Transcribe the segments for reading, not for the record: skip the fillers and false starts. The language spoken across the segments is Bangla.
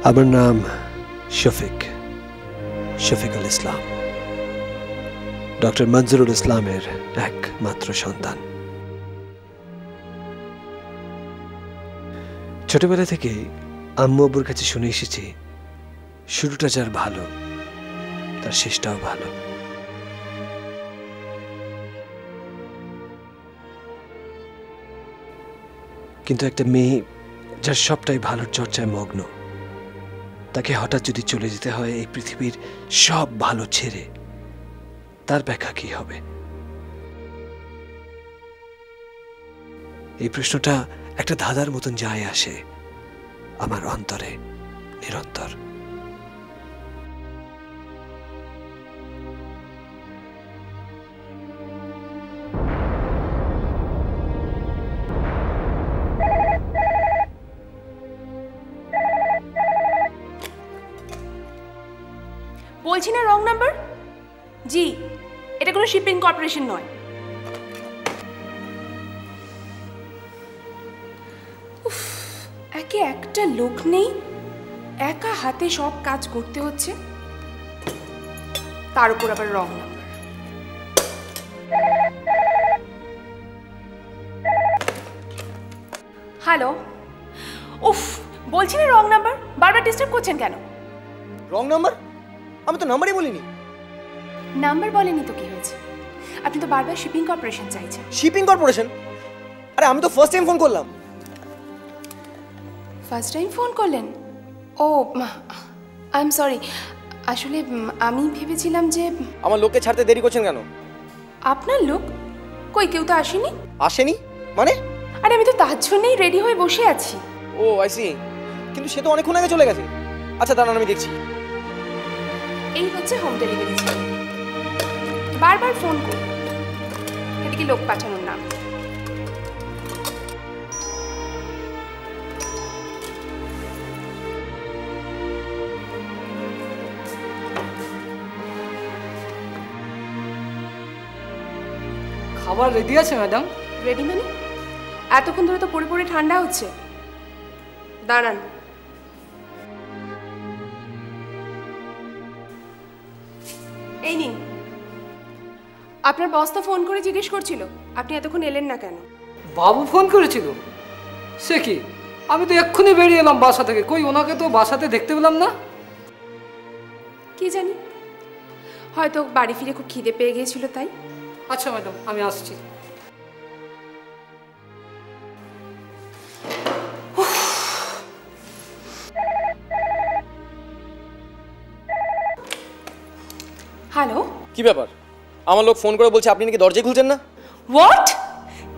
আমার নাম শফিক শফিকুল ইসলাম, ডক্টর মঞ্জুরুল ইসলামের একমাত্র সন্তান। ছোটবেলা থেকে আম্মু আব্বুর কাছে শুনে এসেছি, শুরুটা যার ভালো তার শেষটাও ভালো। কিন্তু একটা মেয়ে যার সবটাই ভালোর চর্চায় মগ্ন, তাকে হঠাৎ যদি চলে যেতে হয় এই পৃথিবীর সব ভালো ছেড়ে, তার ব্যাখ্যা কি হবে? এই প্রশ্নটা একটা ধাঁধার মতন যায় আসে আমার অন্তরে নিরন্তর। বলছি না রং নাম্বার? জি, এটা কোনো শিপিং কর্পোরেশন নয়। উফ, একে একটা লোক নেই, একা হাতে সব কাজ করতে হচ্ছে, তার উপর আবার রং নাম্বার। হ্যালো, উফ, বলছি না রং নাম্বার, বারবার ডিস্টার্ব করছেন কেন? Wrong number? আমি তো নাম্বারই বলিনি। নাম্বার বলেনি তো কি হয়েছে? আপনি তো বারবার শিপিং কর্পোরেশন চাইছেন। Shipping corporation? আরে আমি তো ফার্স্ট টাইম ফোন করলাম। ফার্স্ট টাইম ফোন করলেন? ও আই এম সরি, আসলে আমি ভেবেছিলাম যে আমার লোককে ছাড়তে দেরি করছেন কেন? আপনার লোক? কই, কেউ তো আসেনি। আসেনি মানে? আরে আমি তো তার জন্যই রেডি হয়ে বসে আছি। ও আই সি, কিন্তু সে তো অনেকক্ষণ আগে চলে গেছে। আচ্ছা দাঁড়ান, আমি দেখছি। এই হচ্ছে হোম ডেলিভারি ছেলে, বারবার ফোন করি, এদিকে লোক পাঠানোর নাম। খাবার রেডি আছে ম্যাডাম? রেডি মানে? এতক্ষণ ধরে তো পড়ে পড়ে ঠান্ডা হচ্ছে। দাঁড়ান, এই নিন। আপনার বস তো ফোন করে জিজ্ঞেস করছিল আপনি এতক্ষণ এলেন না কেন। বাবু ফোন করেছিল? সে কি, আমি তো এক্ষুনি বেরিয়ে এলাম বাসা থেকে, কই ওনাকে তো বাসাতে দেখতে পেলাম না। কি জানি, হয়তো বাড়ি ফিরে খুব খিদে পেয়ে গিয়েছিল তাই। আচ্ছা ম্যাডাম, আমি আসছি। হ্যালো, কি ব্যাপার? আমার লোক ফোন করে বলছে আপনি নাকি দরজা খুলছেন না। হোয়াট?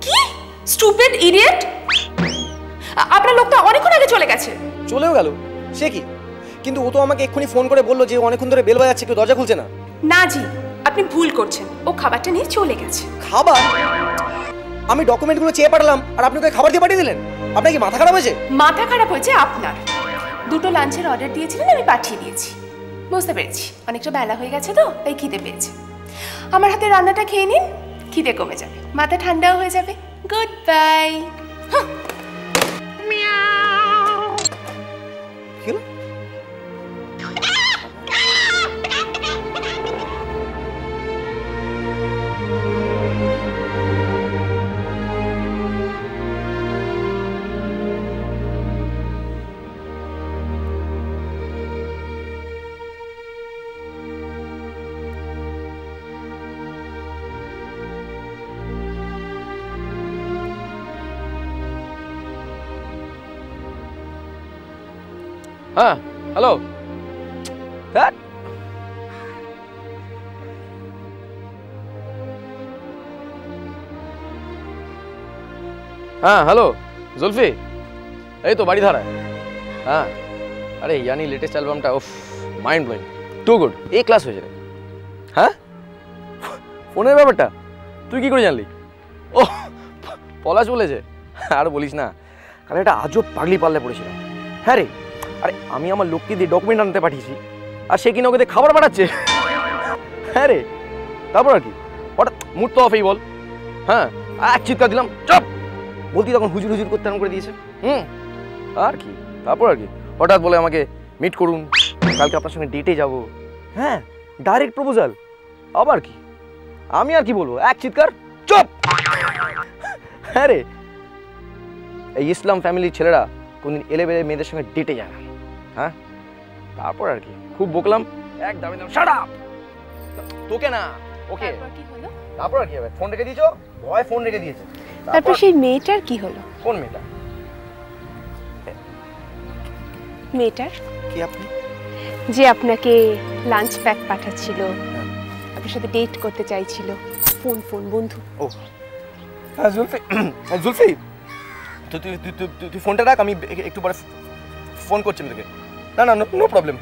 কি স্টুপিড ইডিয়েট! আপনার লোক তো অনেকক্ষণ আগে চলে গেছে। চলেও গেল? সে কি? কিন্তু ও তো আমাকে এক্ষুনি ফোন করে বললো যে অনেকক্ষণ ধরে বেল বাজাচ্ছে, কেউ দরজা খুলছে না। না জি, আপনি ভুল করছেন, ও খাবারটা নিয়ে চলে গেছে। খাবার? আমি ডকুমেন্টগুলো চেয়ে পাঠালাম আর আপনি ওকে খাবার দিয়ে পাঠিয়ে দিলেন? আপনার কি মাথা খারাপ হয়েছে? মাথা খারাপ হয়েছে আপনার। দুটো লাঞ্চের অর্ডার দিয়েছিলেন, আমি পাঠিয়ে দিয়েছি। বুঝতে পেরেছি অনেকটা বেলা হয়ে গেছে তো, তাই খিদে পেয়েছে। আমার হাতে রান্নাটা খেয়ে নিন, খিদে কমে যাবে, মাথা ঠান্ডাও হয়ে যাবে। Good bye. হ্যাঁ হ্যালো। হ্যাঁ হ্যালো জুলফি, এই তো বাড়ি ধারায়। হ্যাঁ আরে ইয়ানি লেটেস্ট অ্যালবামটা ওফ মাইন্ড ব্লোয়িং, টু গুড, এ ক্লাস হয়েছে রে। হ্যাঁ ফোনের ব্যাপারটা তুই কি করে জানলি? ও পলাশ বলেছে? আর বলিস না, কাল একটা আজব পাগলি পাল্লে পড়েছিলাম। হ্যাঁ রে, আরে আমি আমার লোককে দিয়ে ডকুমেন্ট আনতে পাঠিয়েছি আর সে কিনা ওকে দিয়ে খাবার পাঠাচ্ছে। হ্যাঁ রে, তারপর আর কি হঠাৎ মুড তো অফেই বল। হ্যাঁ এক চিৎকার দিলাম, চপ বলতি তখন হুজুর হুজুর করতে আরম্ভ করে দিয়েছে। আর কি, তারপর আর কি হঠাৎ বলে আমাকে মিট করুন, কালকে আপনার সঙ্গে ডেটে যাব। হ্যাঁ, ডাইরেক্ট প্রপোজাল। আবার কি, আমি আর কি বলবো, এক চিৎকার চুপ। হ্যাঁ রে, এই ইসলাম ফ্যামিলির ছেলেরা কোনদিন এলেবেলে মেয়েদের সঙ্গে ডেটে যায় না। হ্যাঁ, তারপর আর কি, খুব বকলাম, এক দামে দাম শাট আপ। তোকে না, ওকে। তারপর কি হলো? তারপর আর কি হবে, ফোন রেখে দিয়েছো, ভয় ফোন রেখে দিয়েছে। তারপর সেই মেয়েটার কি হলো? কোন মেয়েটা? মেয়েটার কি আপনি? যে আপনাকে লাঞ্চ প্যাক পাঠাচ্ছিল, আপনার সাথে ডেট করতে চাইছিল, ফোন ফোন বন্ধু। ও হ্যাঁ জুলফি, জুলফি তুই তুই তুই তুই ফোনটা রাখ, আমি একটু পরে ফোন করছি আমি তোকে। না না, নো প্রবলেম।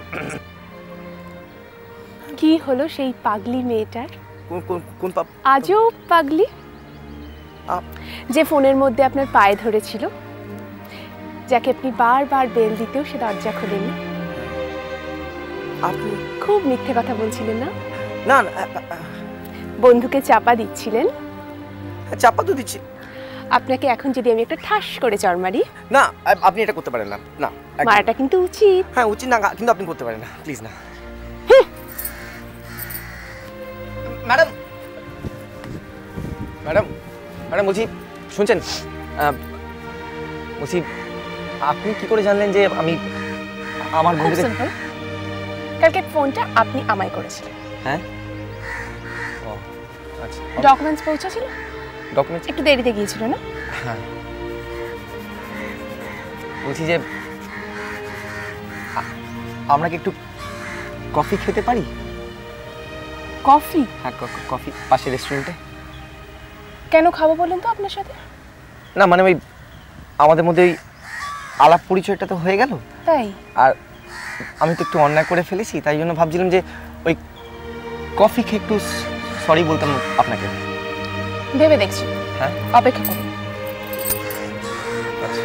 কি হলো সেই পাগলি মেয়েটার? কোন কোন কোন পাপ? আজও পাগলি, যে ফোনের মধ্যে আপনার পায়ে ধরেছিল, যাকে আপনি বারবার বেল দিতেও সে দরজা খোলেনি। আপনি খুব মিথ্যে কথা বলছিলেন না? না না, বন্ধুকে চাপা দিচ্ছিলেন। চাপা তো দিচ্ছি। আপনাকে এখন যদি আমি একটা ঠাস করে চড় মারি? না, আপনি এটা করতে পারেন না। না, মারাটা কিন্তু উচিত। হ্যাঁ উচিত না, কিন্তু আপনি করতে পারেন না, প্লিজ না। ম্যাডাম ম্যাডাম ম্যাডাম বলছি, শুনছেন? বলছি, আপনি কি করে জানলেন যে আমি আমার খুব বন্ধুকে? সিম্পল, কালকে ফোনটা আপনি আমায় করেছিলেন। হ্যাঁ, ও আচ্ছা। ডকুমেন্টস পৌঁছেছিল? ডকুমেন্টস একটু দেরিতে গিয়েছিল না? হ্যাঁ। বলছি যে আমরা কি একটু কফি খেতে পারি? কফি? হ্যাঁ, কফি পাশে রেস্টুরেন্টে। কেন খাবো বলেন তো আপনার সাথে? না মানে ওই আমাদের মধ্যে ওই আলাপ পরিচয়টা তো হয়ে গেল, তাই? আর আমি তো একটু অন্যায় করে ফেলেছি, তাই জন্য ভাবছিলাম যে ওই কফি খেয়ে একটু সরি বলতাম আপনাকে। ভেবে দেখছি। হ্যাঁ, অপেক্ষা করুন। আচ্ছা।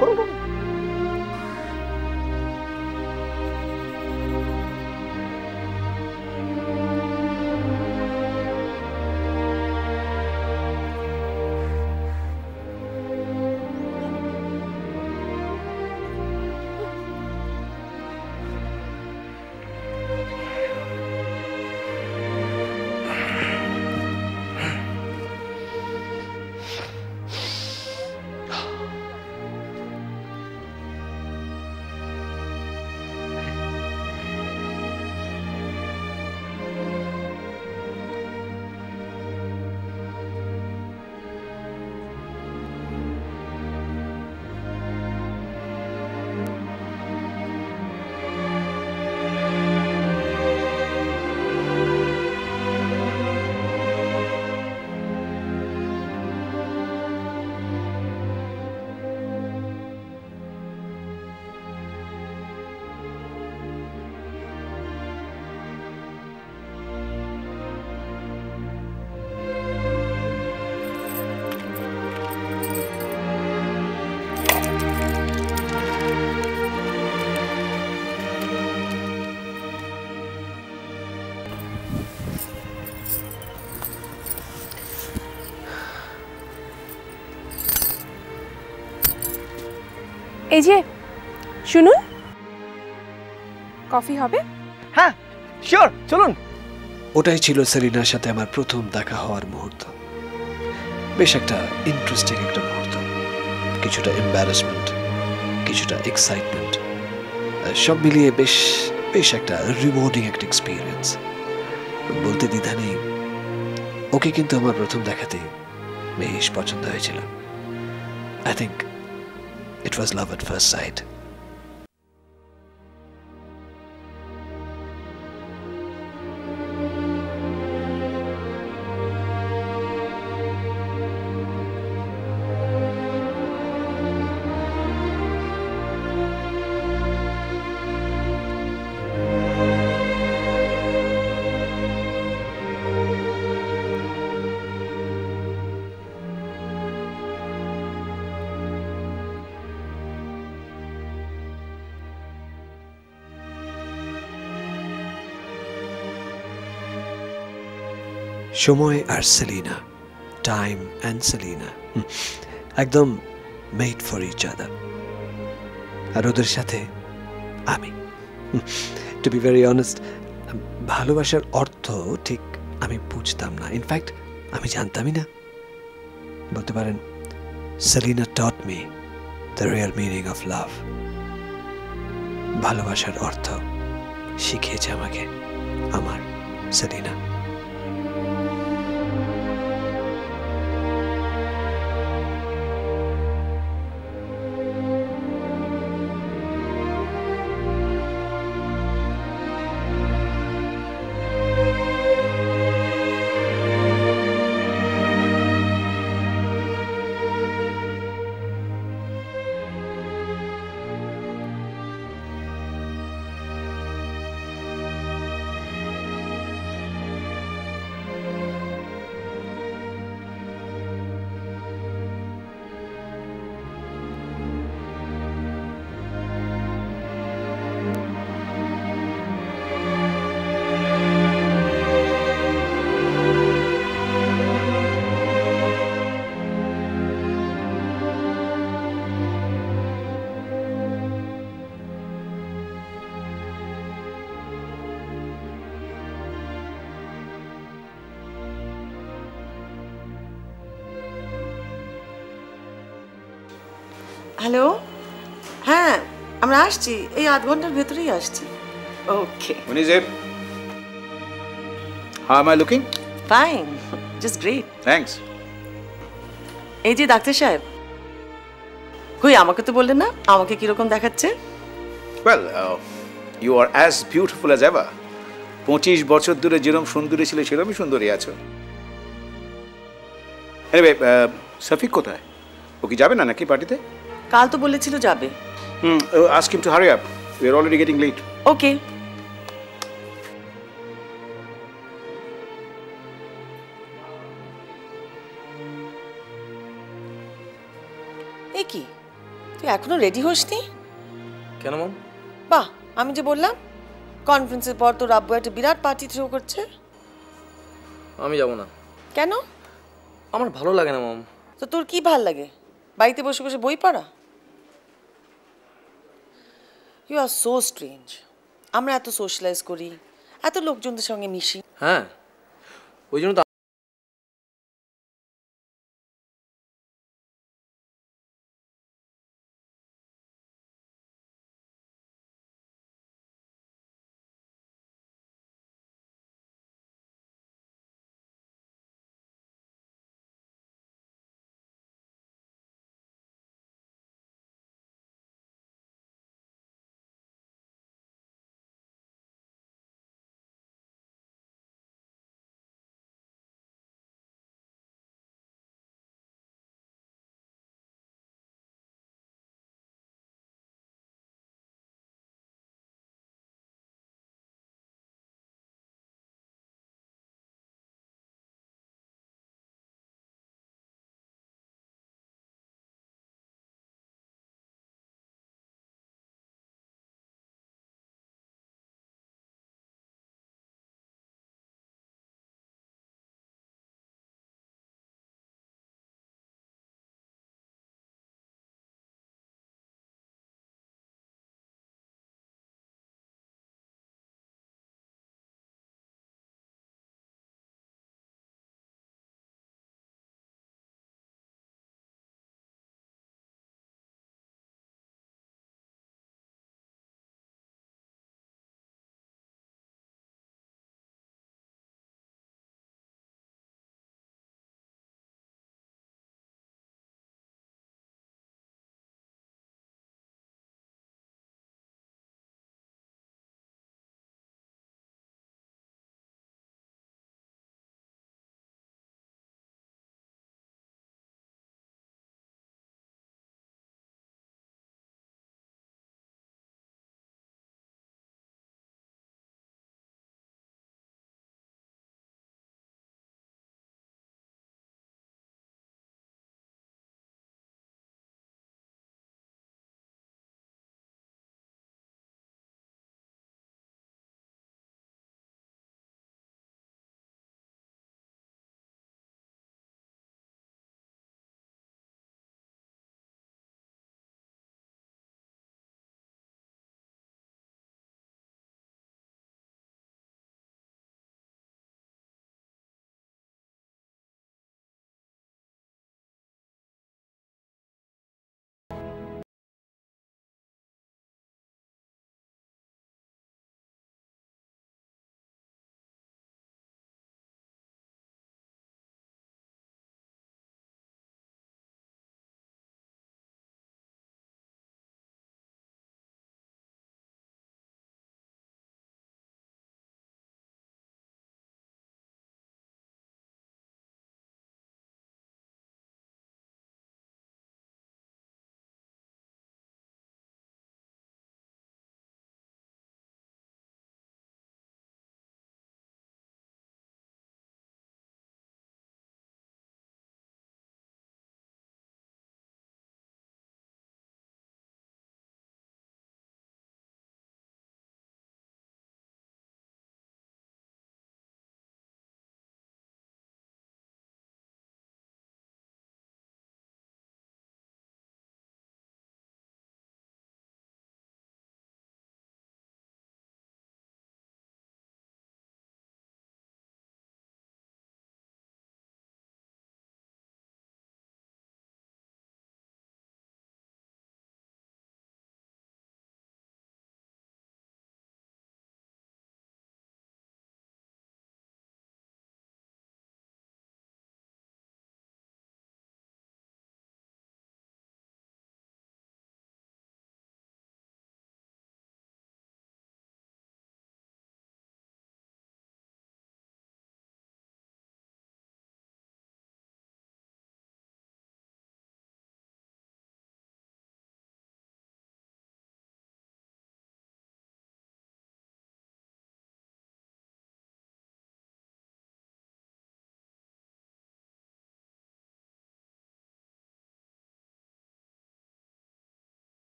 করুন করুন। এই যে শুনুন, কফি হবে? হ্যাঁ শিওর, চলুন। ওটাই ছিল সেলিনার সাথে আমার প্রথম দেখা হওয়ার মুহূর্ত। বেশ একটা ইন্টারেস্টিং একটা মুহূর্ত, কিছুটা এম্বারাসমেন্ট, কিছুটা এক্সাইটমেন্ট, সব মিলিয়ে বেশ বেশ একটা রিওয়ার্ডিং একটা এক্সপিরিয়েন্স। বলতে দ্বিধা নেই, ওকে কিন্তু আমার প্রথম দেখাতেই বেশ পছন্দ হয়েছিল। I think it was love at first sight. সময় আর সেলিনা, টাইম অ্যান্ড সেলিনা একদম মেড ফর ইচ আদার। আর ওদের সাথে আমি, টু বি ভেরি অনেস্ট, ভালোবাসার অর্থ ঠিক আমি বুঝতাম না। ইনফ্যাক্ট আমি জানতামই না। বলতে পারেন সেলিনা টট me the real meaning of love. ভালোবাসার অর্থ শিখিয়েছে আমাকে আমার সেলিনা। হ্যালো, হ্যাঁ আমরা আসছি, এই আধ ঘন্টার ভেতরেই আসছি। ওকে, Munizib, how am I looking? Fine, just great. Thanks. এই যে ডাক্তার সাহেব, কই আমাকে তো বললেন না আমাকে কিরকম দেখাচ্ছে? Well, you are as beautiful as ever. 25 বছর ধরে যেরকম সুন্দরী ছিল সেরকমই সুন্দরী আছো। Anyway, সফিক কোথায়? ও কি যাবে না নাকি পার্টিতে? কাল তো বলেছিল যাবে। Ask him to hurry up. We are already getting late. ওকে। এ কি, তুই এখনো রেডি হসনি? কেন মম? বাহ, আমি যে বললাম কনফারেন্সের পর তোর আব্বু একটা বিরাট পার্টি থ্রো করছে। আমি যাব না। কেন? আমার ভালো লাগে না মম। তো তোর কি ভাল লাগে? বাড়িতে বসে বসে বই পড়া? You are so strange. আমরা এত সোশ্যালাইজ করি, এত লোকজনদের সঙ্গে মিশি। হ্যাঁ, ওই জন্য তো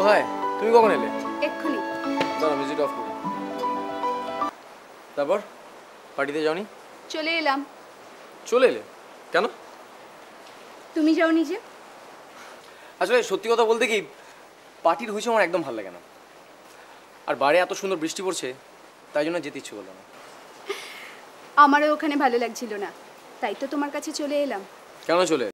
হাই, তুমি কখন এলে? এক্ষুনি। দাঁড়া মিউজিক অফ করি। তারপর পার্টিতে যাওনি? চলে এলাম। চলে এলে কেন? তুমি যাওনি যে? আসলে সত্যি কথা বলতে কি, পার্টির হয়েছে আমার একদম ভালো লাগে না। আর বাইরে এত সুন্দর বৃষ্টি পড়ছে, তাই জন্য যেতে ইচ্ছে করলো না। আমারও ওখানে ভালো লাগছিল না, তাই তো তোমার কাছে চলে এলাম। কেন চলে?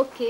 ওকে।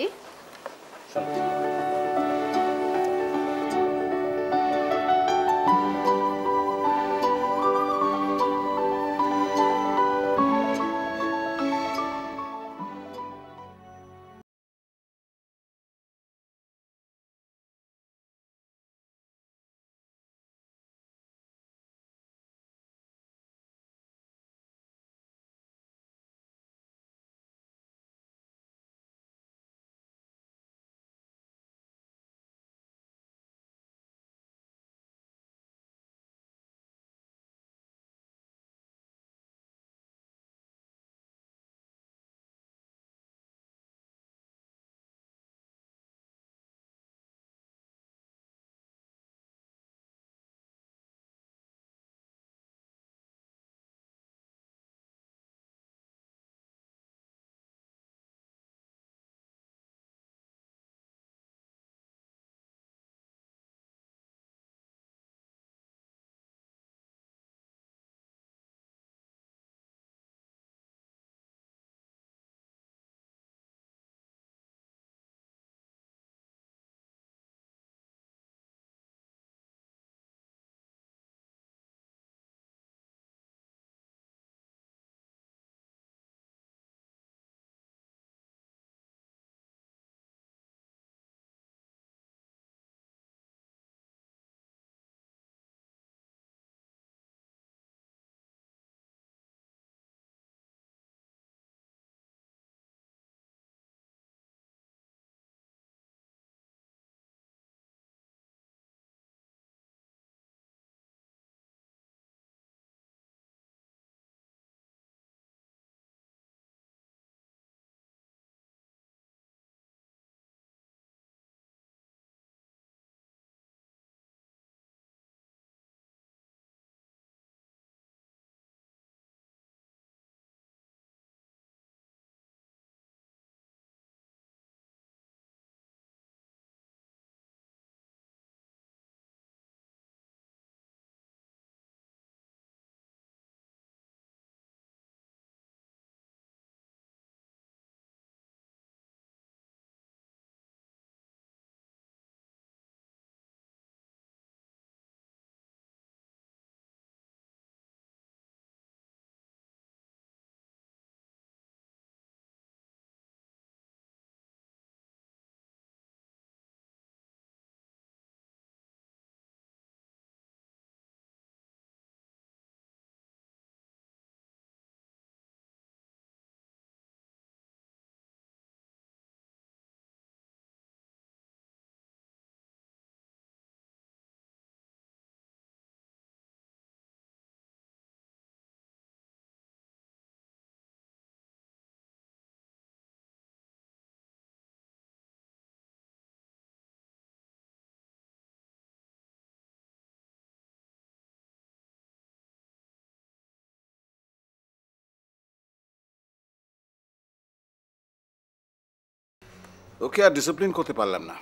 ওকে আর ডিসিপ্লিন করতে পারলাম না।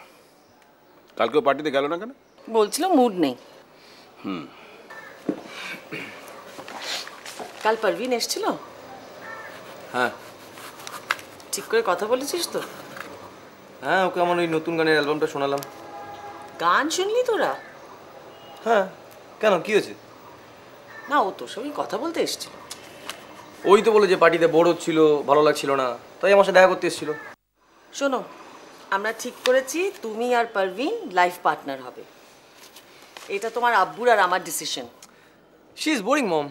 কালকেও পার্টিতে গেল না কেন? বলছিল মুড নেই। কাল পারভিন এসেছিল? হ্যাঁ ঠিক করে কথা বলেছিস তো? হ্যাঁ, ওকে আমার ওই নতুন গানের অ্যালবামটা শোনালাম। গান শুনলি তোরা? হ্যাঁ, কেন কি হয়েছে? না, ও তোর সঙ্গে কথা বলতে এসেছিল। ওই তো বলে যে পার্টিতে বোর হচ্ছিল, ভালো লাগছিল না, তাই আমার সাথে দেখা করতে এসেছিল। শোনো, আমরা ঠিক করেছি তুমি আর পারভিন লাইফ পার্টনার হবে। এটা তোমার আব্বুর আর আমার ডিসিশন। শি ইজ বোরিং মম।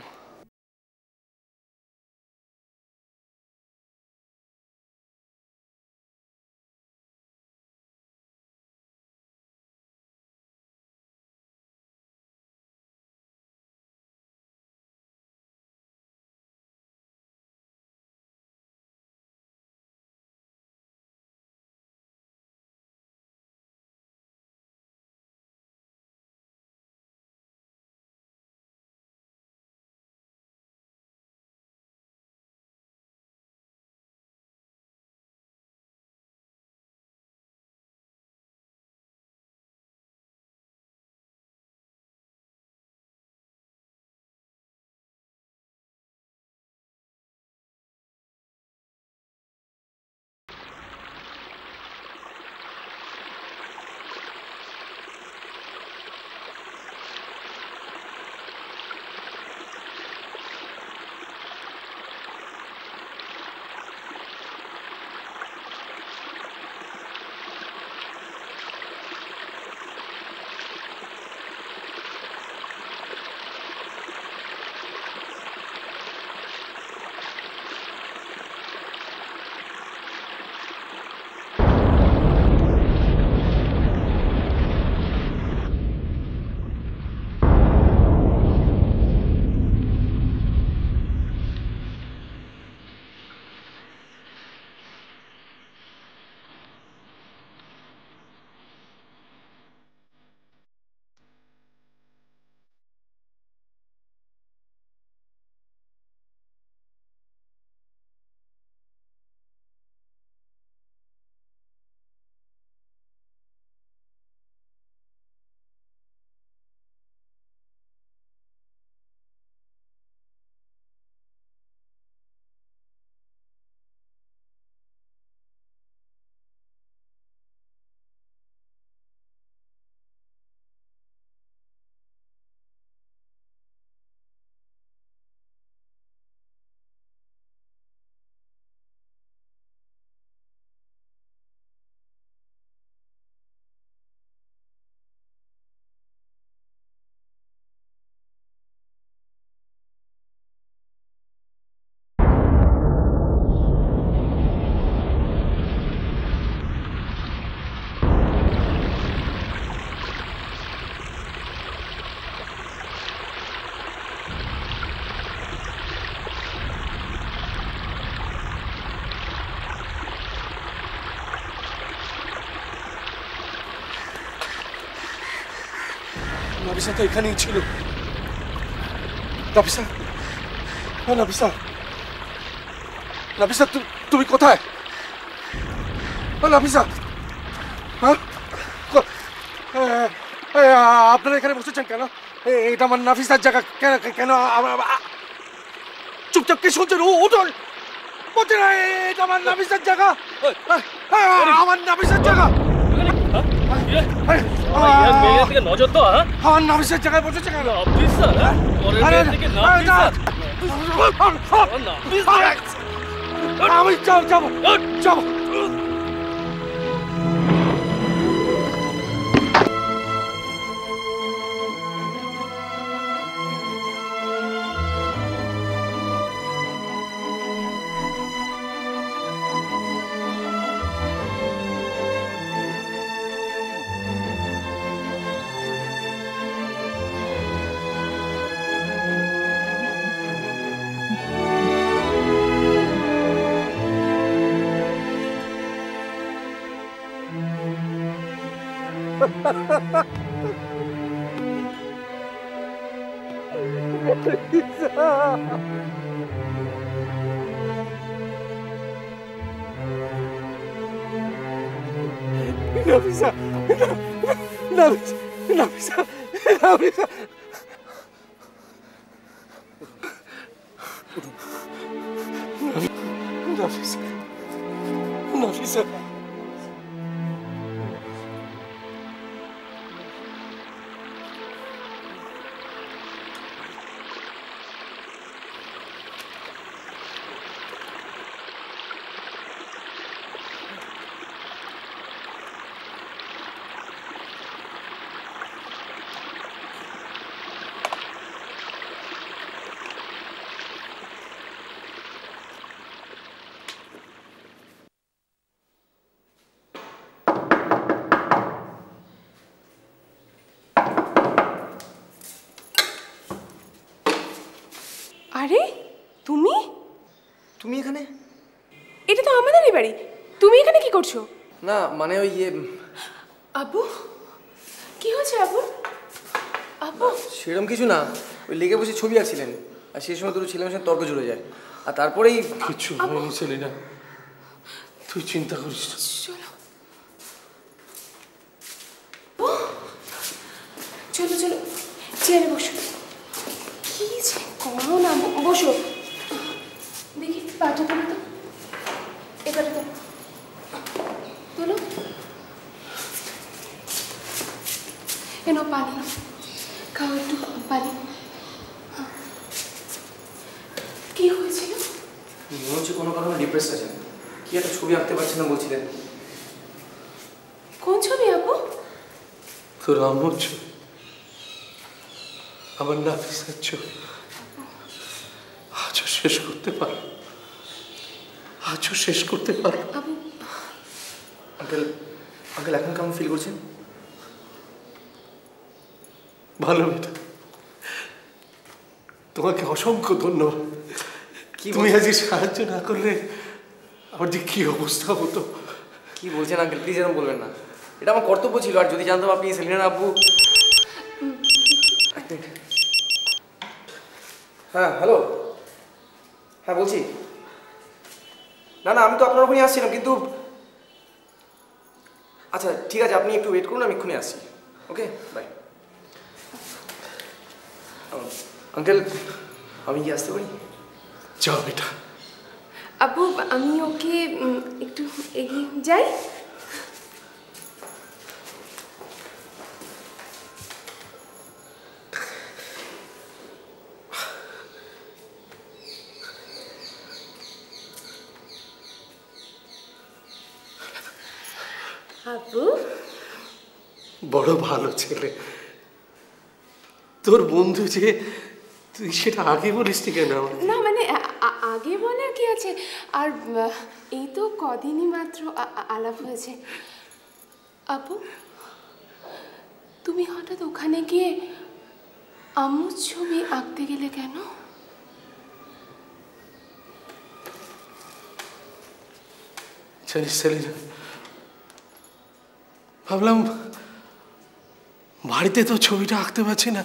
নাফিসা তো এখানেই ছিল। নাফিসা, নাফিসা, নাফিসা, তুমি কোথায়? নাফিসা, হ্যাঁ, আপনারা এখানে বসেছেন কেন? এটা আমার নাফিসার জায়গা। কেন চুপচাপ কে শুনছেন? উঠুন, বলছে না এটা আমার নাফিসার জায়গা। আমার নাফিসার জায়গা। নজর তো আমার নাফিসার জায়গায় বসেছে কেন? আমি যাবো। Nafisa, নাফিসা, নাফিসা। আরে তুমি তুমি এখানে? এটা তো আমাদেরই বাড়ি, তুমি এখানে কি করছো? না মানে ওই আব্বু, কি হয়েছে আব্বু? আব্বু সেরকম কিছু না, ওই লেগে বসে ছবি আঁকছিলেন আর সেই সময় দুটো ছেলেমেয়ের সঙ্গে তর্ক জুড়ে যায় আর তারপরেই কিছু হয়নি সেলিনা, তুই চিন্তা করিস না। চলো চলো চলো, চেয়ারে বসো। কি যে করো না, বসো। দেখি পাটা তোলো তো, এবারে তো তোলো। এনো পানি খাও, একটু পানি। কি হয়েছিল? মনে হচ্ছে কোনো কারণে ডিপ্রেস আছেন, কি একটা ছবি আঁকতে পারছেন না বলছিলেন। কোন ছবি আব্বু? তোর আম্মুর ছবি, আমার নাফিসার ছবি। আজও শেষ করতে পারো, আজও শেষ করতে পারো। আঙ্কেল, আঙ্কেল এখন কেমন ফিল করছেন? ভালো বেটা, তোমাকে অসংখ্য ধন্যবাদ। তুমি আজকে সাহায্য না করলে আমার যে কি অবস্থা হতো। কি বলছেন আঙ্কেল, প্লিজ এরকম বলবেন না, এটা আমার কর্তব্য ছিল। আর যদি জানতাম আপনি সেলিনার আব্বু। হ্যাঁ হ্যালো, হ্যাঁ বলছি। না না, আমি তো আপনার ওখানেই আসছিলাম, কিন্তু আচ্ছা ঠিক আছে, আপনি একটু ওয়েট করুন, আমি এক্ষুনি আসছি। Okay bye. আঙ্কেল, আমি কি আসতে পারি? যাও বেটা। আব্বু আমি ওকে একটু এগিয়ে যাই। আব্বু বড় ভালো ছেলে, তোর বন্ধু যে, তুই সেটা আগে বলিসনি কেন? না মানে আগে বলার কি আছে, আর এই তো কদিনই মাত্র আলাপ হয়েছে। আপু তুমি হঠাৎ ওখানে গিয়ে আম্মুর ছবি আঁকতে গেলে কেন? জানিস সেলিনা, ভাবলাম বাড়িতে তো ছবিটা আঁকতে পারছি না,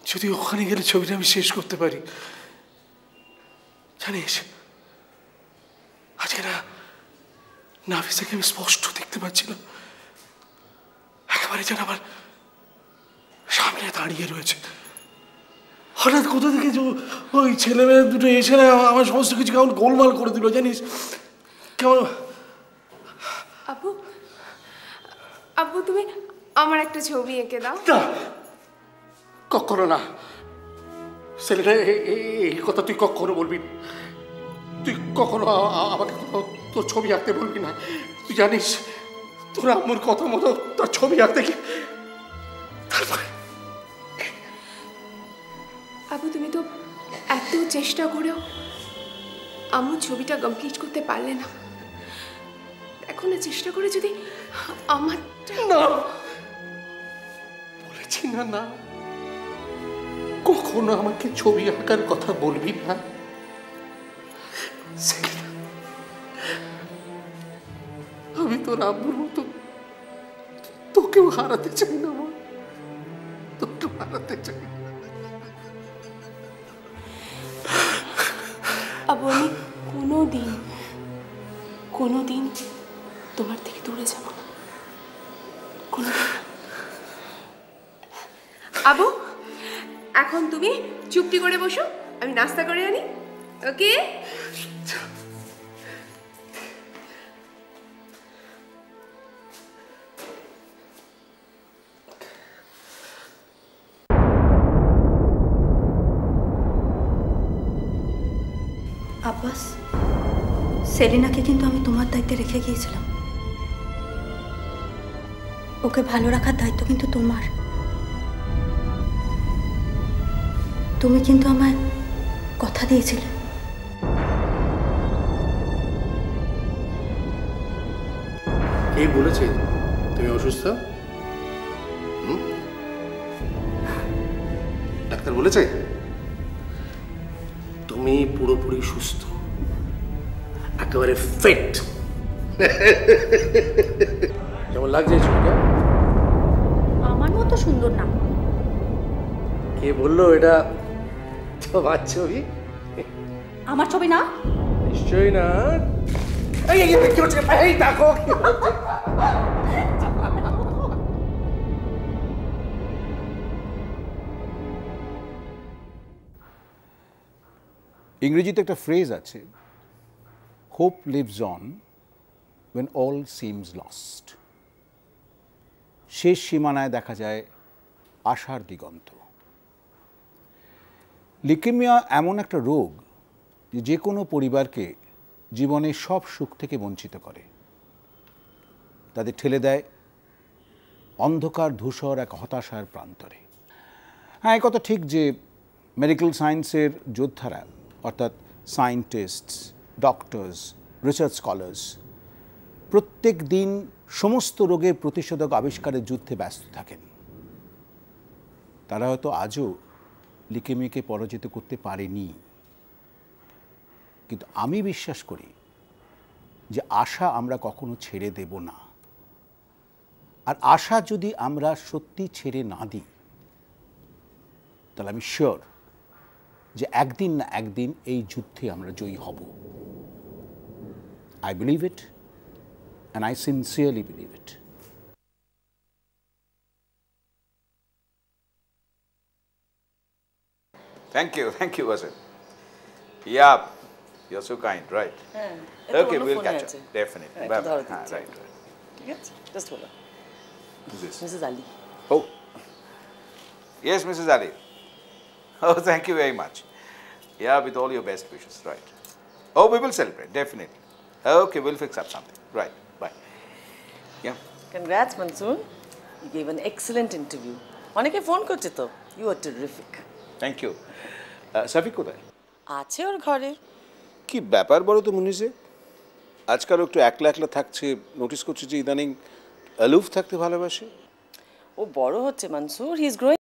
যদি ওখানে গেলে ছবিটা আমি শেষ করতে পারি। জানিস আজকে না নাফিসাকে আমি স্পষ্ট দেখতে পাচ্ছিলাম, একেবারে যেন আমার সামনে দাঁড়িয়ে রয়েছে। হঠাৎ কোথা থেকে ওই ছেলে মেয়ে দুটো এসে না আমার সমস্ত কিছু কেমন গোলমাল করে দিল জানিস। কেমন আব্বু, আব্বু তুমি আমার একটা ছবি এঁকে দাও। কখনো না ছেলেটা, এই কথা তুই কখনো বলবি না। তুই কখনো আমাকে তোর ছবি আঁকতে বলবি না। তুই জানিস তোর আম্মুর কথা মতো তোর ছবি আঁকতে কি। তারপরে আব্বু তুমি তো এত চেষ্টা করেও আম্মুর ছবিটা কমপ্লিট করতে পারলে না। এখন চেষ্টা করে যদি আমার না বলেছি না, না কখনো আমাকে ছবি আঁকার কথা বলবি না। আমি তোর আব্বুর মতো তোকেও হারাতে চাই না, তোকেও হারাতে চাই না। আব্বু আমি কোনোদিন তোমার থেকে দূরে যাব না, কোনোদিন। আব্বু এখন তুমি চুপটি করে বসো, আমি নাস্তা করে আনি। ওকে? আব্বাস, সেলিনাকে কিন্তু আমি তোমার দায়িত্বে রেখে গিয়েছিলাম। ওকে ভালো রাখার দায়িত্ব কিন্তু তোমার। তুমি কিন্তু আমায় কথা দিয়েছিলে। কে বলেছে তুমি অসুস্থ? ডাক্তার বলেছে তুমি পুরোপুরি সুস্থ, একেবারে ফিট। কেমন লাগছে ছবিটা? আমার মতো সুন্দর না। কে বললো এটা তোমার ছবি? আমার ছবি না? নিশ্চয়ই না। কি হচ্ছে? এই দেখো কি হচ্ছে। ইংরেজিতে একটা ফ্রেজ আছে, hope leaves on when all seems lost. শেষ সীমানায় দেখা যায় আশার দিগন্ত। লিউকেমিয়া এমন একটা রোগ যে কোনো পরিবারকে জীবনের সব সুখ থেকে বঞ্চিত করে, তাদের ঠেলে দেয় অন্ধকার ধূসর এক হতাশার প্রান্তরে। হ্যাঁ, কথা ঠিক যে মেডিকেল সায়েন্সের যোদ্ধারা অর্থাৎ সায়েন্টিস্টস, ডক্টরস, রিসার্চ স্কলার্স প্রত্যেক দিন সমস্ত রোগের প্রতিষেধক আবিষ্কারের যুদ্ধে ব্যস্ত থাকেন। তারা হয়তো আজও লিউকেমিয়াকে পরাজিত করতে পারেনি, কিন্তু আমি বিশ্বাস করি যে আশা আমরা কখনো ছেড়ে দেব না। আর আশা যদি আমরা সত্যি ছেড়ে না দিই, তাহলে আমি শিওর যে একদিন না একদিন এই যুদ্ধে আমরা জয়ী হব। I believe it and I sincerely believe it. Thank you, Vasan. Yeah, you're so kind, right? Okay, we'll catch up. Definitely. Bye. Right. ঠিক আছে, জাস্ট বলো। Who's this? Mrs Ali. Oh, yes, Mrs. Ali. Oh, thank you very much. Yeah, with all your best wishes, right? Oh, we will celebrate, definitely. Okay, we'll fix up something. Right, bye. Yeah. Congrats, Mansoor. You gave an excellent interview. অনেকে ফোন করছে তো। You are terrific. Thank you. সাফিক কোথায়? আছে ওর ঘরে। কি ব্যাপার বলো তো মুনিসে, আজকাল একটু একলা একলা থাকছে, নোটিস করছে যে ইদানিং aloof থাকতে ভালোবাসে। ও বড় হচ্ছে মনসুর, হি ইজ গ্রোইং।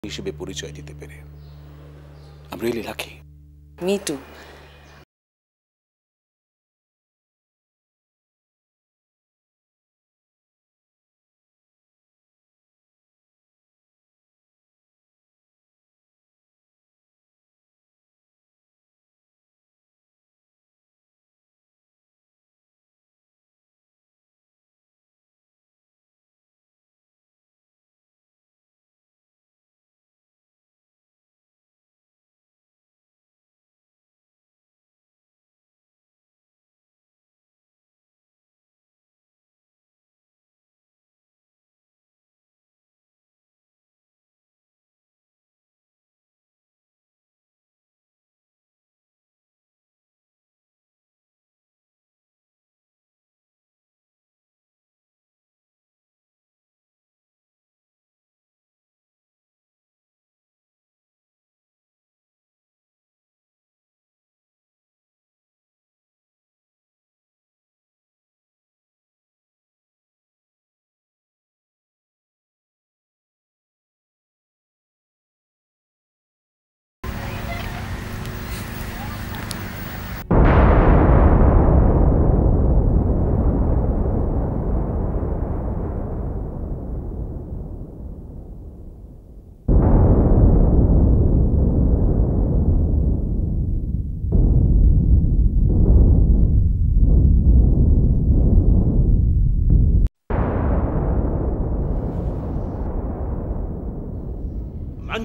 হিসেবে পরিচয় দিতে পেরে I am really lucky. Me too.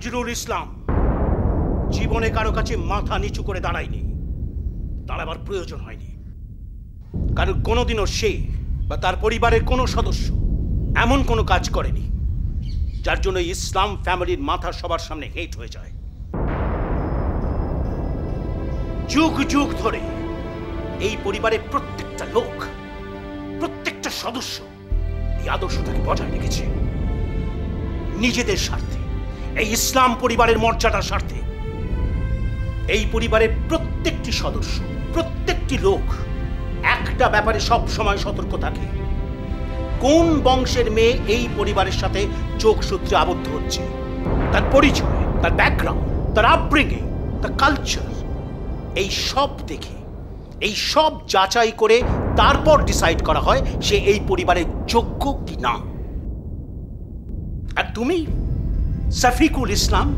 Nazrul Islam জীবনে কারো কাছে মাথা নিচু করে দাঁড়ায়নি, দাঁড়াবার প্রয়োজন হয়নি। কারণ কোনোদিনও সে বা তার পরিবারের কোনো সদস্য এমন কোনো কাজ করেনি যার জন্য ইসলাম ফ্যামিলির মাথা সবার সামনে হেট হয়ে যায়। যুগ যুগ ধরে এই পরিবারের প্রত্যেকটা লোক, প্রত্যেকটা সদস্য এই আদর্শটাকে বজায় রেখেছে নিজেদের স্বার্থে, এই ইসলাম পরিবারের মর্যাদার স্বার্থে। এই পরিবারের প্রত্যেকটি সদস্য, প্রত্যেকটি লোক একটা ব্যাপারে সব সময় সতর্ক থাকে, কোন বংশের মেয়ে এই পরিবারের সাথে যোগসূত্রে আবদ্ধ হচ্ছে। তার পরিচয়, তার ব্যাকগ্রাউন্ড, তার আপব্রিঙ্গিং, তার কালচার, এই সব দেখে, এই সব যাচাই করে তারপর ডিসাইড করা হয় সে এই পরিবারের যোগ্য কি না। আর তুমি শফিকুল ইসলাম,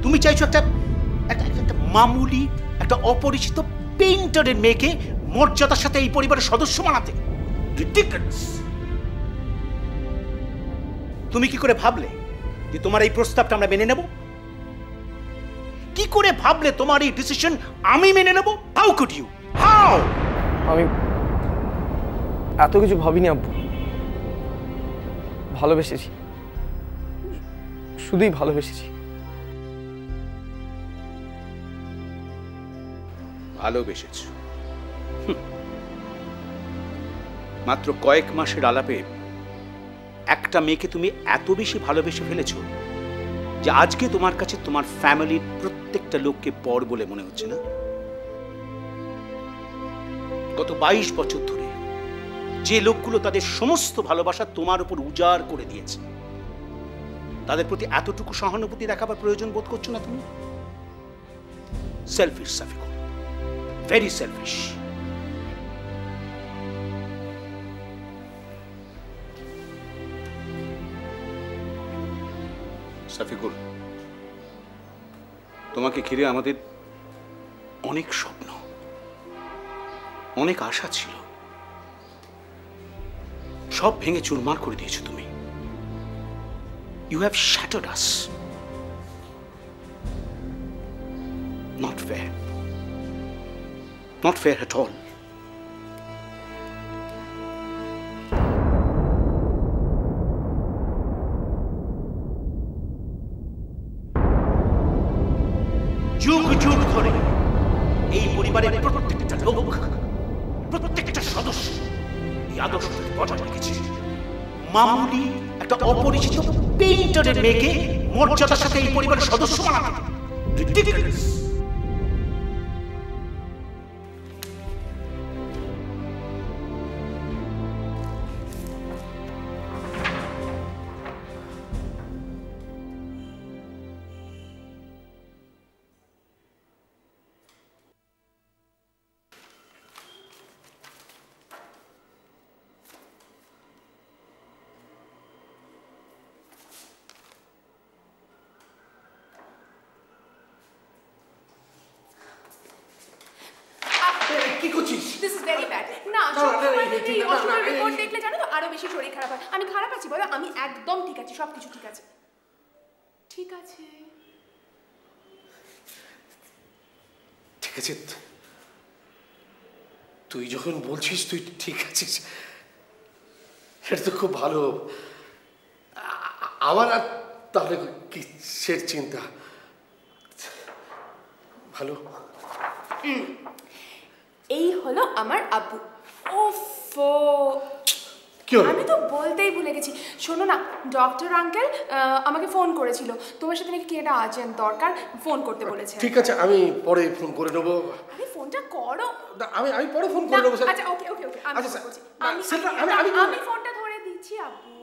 তুমি চাইছো একটা মামুলি, একটা অপরিচিত পেইন্টারের মেয়েকে মর্যাদার সাথে এই পরিবারের সদস্য বানাতে। রিডিকুলাস! তুমি কি করে ভাবলে যে তোমার এই প্রস্তাবটা আমরা মেনে নেব? কি করে ভাবলে তোমার এই ডিসিশন আমি মেনে নেব? How could you? হাউ? আমি এত কিছু ভাবিনি আব্বু, ভালোবেসেছি, শুধুই ভালোবেসেছি। ভালোবেসেছ? মাত্র কয়েক মাসের আলাপে একটা মেয়েকে তুমি এত বেশি ভালোবেসে ফেলেছ যে আজকে তোমার কাছে তোমার ফ্যামিলির প্রত্যেকটা লোককে পর বলে মনে হচ্ছে না? গত 22 বছর ধরে যে লোকগুলো তাদের সমস্ত ভালোবাসা তোমার উপর উজাড় করে দিয়েছে, তাদের প্রতি এতটুকু সহানুভূতি দেখাবার প্রয়োজন বোধ করছো না তুমি? Selfish Safikul, very selfish. Safikul, তোমাকে ঘিরে আমাদের অনেক স্বপ্ন, অনেক আশা ছিল, সব ভেঙে চুরমার করে দিয়েছো তুমি। You have shattered us. Not fair. Not fair at all. যুগ যুগ ধরে এই পরিবারের প্রত্যেকটা লোক, প্রত্যেকটা সদস্য এই আদর্শটাকে বজায় রেখেছে। মামুলি একটা অপরিচিত পেইন্টারের মেয়েকে মর্যাদার সাথে এই পরিবারের সদস্য বানাতে। রিডিকুলাস! কি করছিস? This is very bad. না, এই অসুখের রিপোর্ট দেখলে জানো তো আরো বেশি শরীর খারাপ হয়। আমি খারাপ আছি বলো? আমি একদম ঠিক আছি, সবকিছু ঠিক আছে। ঠিক আছে, ঠিক আছে, তুই যখন বলছিস তুই ঠিক আছিস, সেটা তো খুব ভালো। আমার আর তাহলে কিসের চিন্তা? ভালো। এই হলো আমার আব্বু। ওফো, আমি তো বলতেই ভুলে গেছি। শোনো না, ডক্টর আঙ্কেল আমাকে ফোন করেছিল, তোমার সাথে নাকি কি একটা আর্জেন্ট দরকার, ফোন করতে বলেছে। ঠিক আছে, আমি পরে ফোন করে নেবো। আরে ফোনটা করো। আমি পরে ফোন করে নেবো। আচ্ছা, ওকে ওকে ওকে, আমি ফোনটা ধরে দিচ্ছি আব্বু।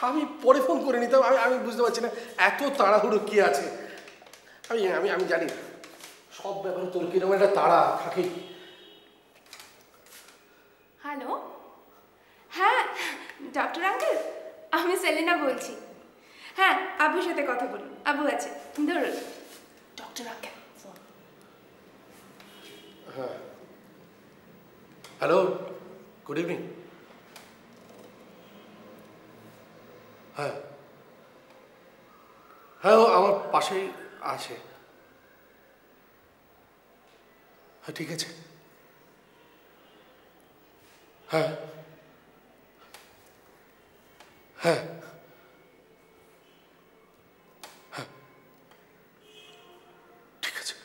আমি পরে ফোন করে নিতাম। আমি বুঝতে পারছি না এত তাড়াহুড়ো কি আছে। আমি জানি সব ব্যাপারে তোর কিরকম একটা তাড়া থাকে। হ্যালো, হ্যাঁ ডক্টর আঙ্কেল, আমি সেলিনা বলছি। হ্যাঁ, আব্বুর সাথে কথা বলুন, আব্বু আছে। ধরুন ডক্টর আঙ্কেল ফোন। হ্যাঁ, হ্যালো, গুড ইভিনিং। হ্যাঁ হ্যাঁ, ও আমার পাশেই আছে। হ্যাঁ, ঠিক আছে। হ্যাঁ হ্যাঁ হ্যাঁ, ঠিক আছে।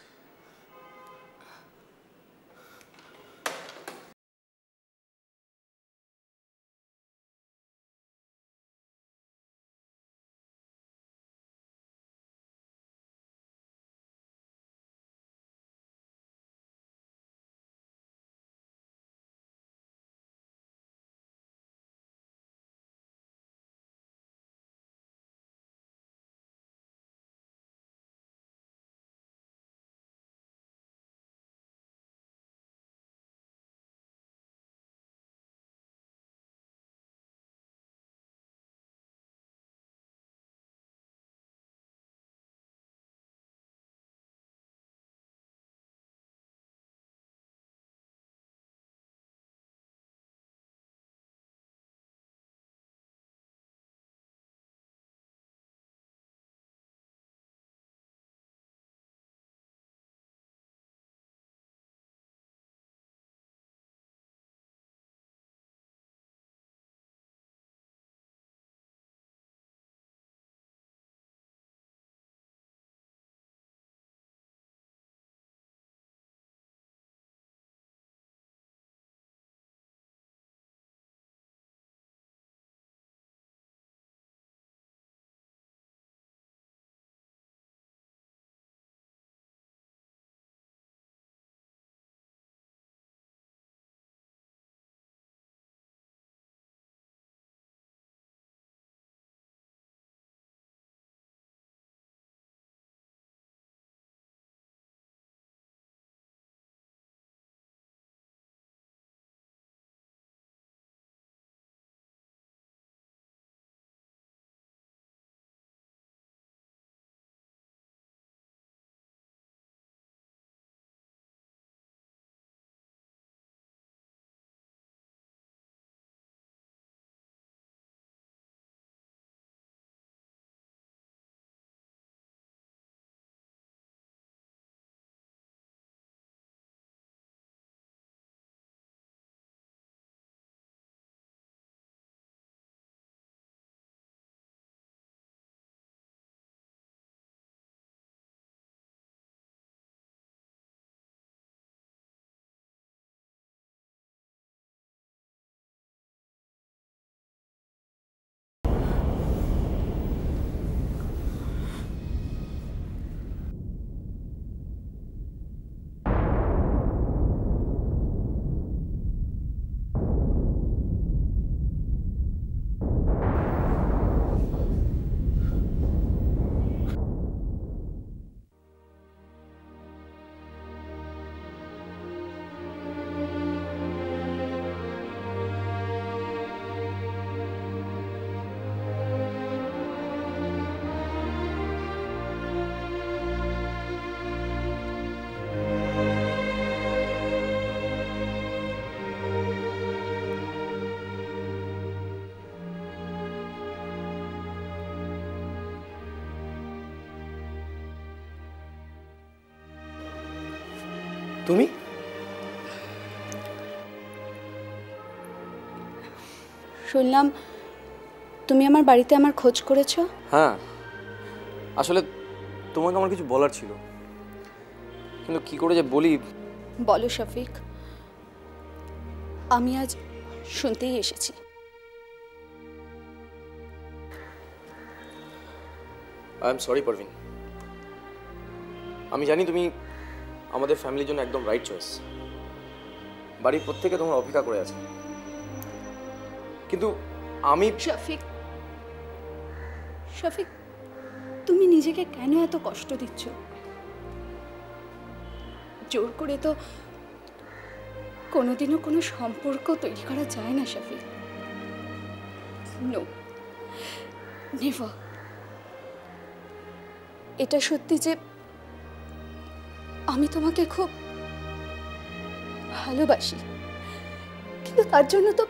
তুমি শুনলাম তুমি আমার বাড়িতে আমার খোঁজ করেছো। হ্যাঁ, আসলে তোমাকে আমার কিছু বলার ছিল, কিন্তু কি করে যে বলি। বলো শফিক, আমি আজ শুনতেই এসেছি। আই এম সরি পারভিন, আমি জানি তুমি আমাদের ফ্যামিলির জন্য একদম রাইট চয়েস। বাড়ির প্রত্যেকে তোমার অপেক্ষা করে আছে, কিন্তু আমি শফিক, শফিক তুমি নিজেকে কেন এত কষ্ট দিচ্ছ? জোর করে তো কোনোদিনও কোনো সম্পর্ক তৈরি করা যায় না শফিক। No, never. এটা সত্যি যে আমি তোমাকে খুব ভালোবাসি, কিন্তু তার জন্য তো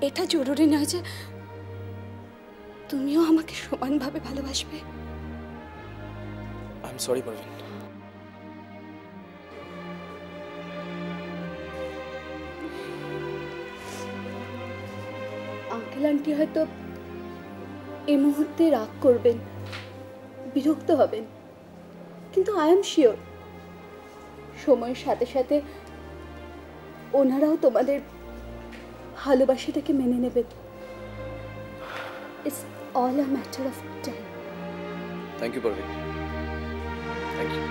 এটা জরুরি নয় যে তুমিও আমাকে সমানভাবে ভালোবাসবে। সরি পারভিন। আঙ্কেল আন্টি হয়তো এই মুহূর্তে রাগ করবেন, বিরক্ত হবেন, কিন্তু আই এম শিওর সময়ের সাথে সাথে ওনারাও তোমাদের ভালোবাসাটাকে মেনে নেবেন। It's all a matter of time. Thank you Parvin, thank you.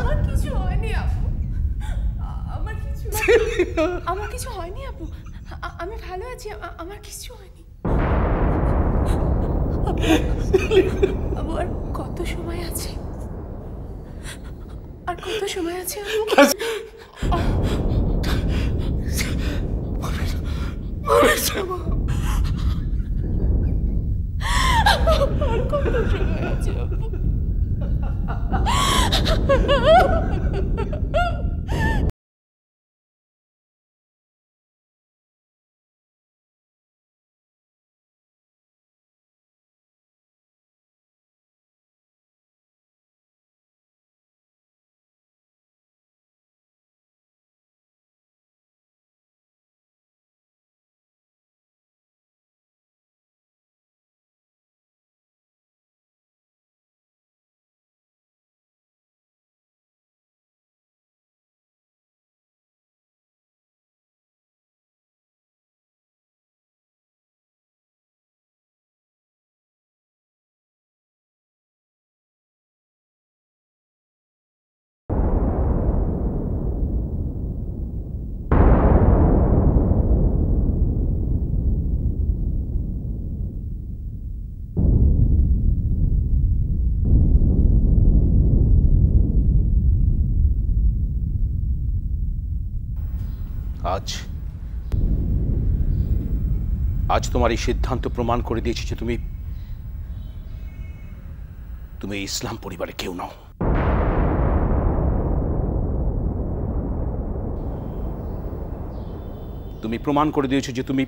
আমার কিছু হয়নি আপু, আমার কিছু হয়নি আপু, আমি ভালো আছি, আমার কিছু হয়নি। আপু আর কত সময় আছে, আর কত সময় আছে? আর কত সময় আছে আপু? আজ তোমার এই সিদ্ধান্ত প্রমাণ করে দিয়েছে যে তুমি ইসলাম পরিবারে কেউ নও। তুমি প্রমাণ করে দিয়েছো যে তুমি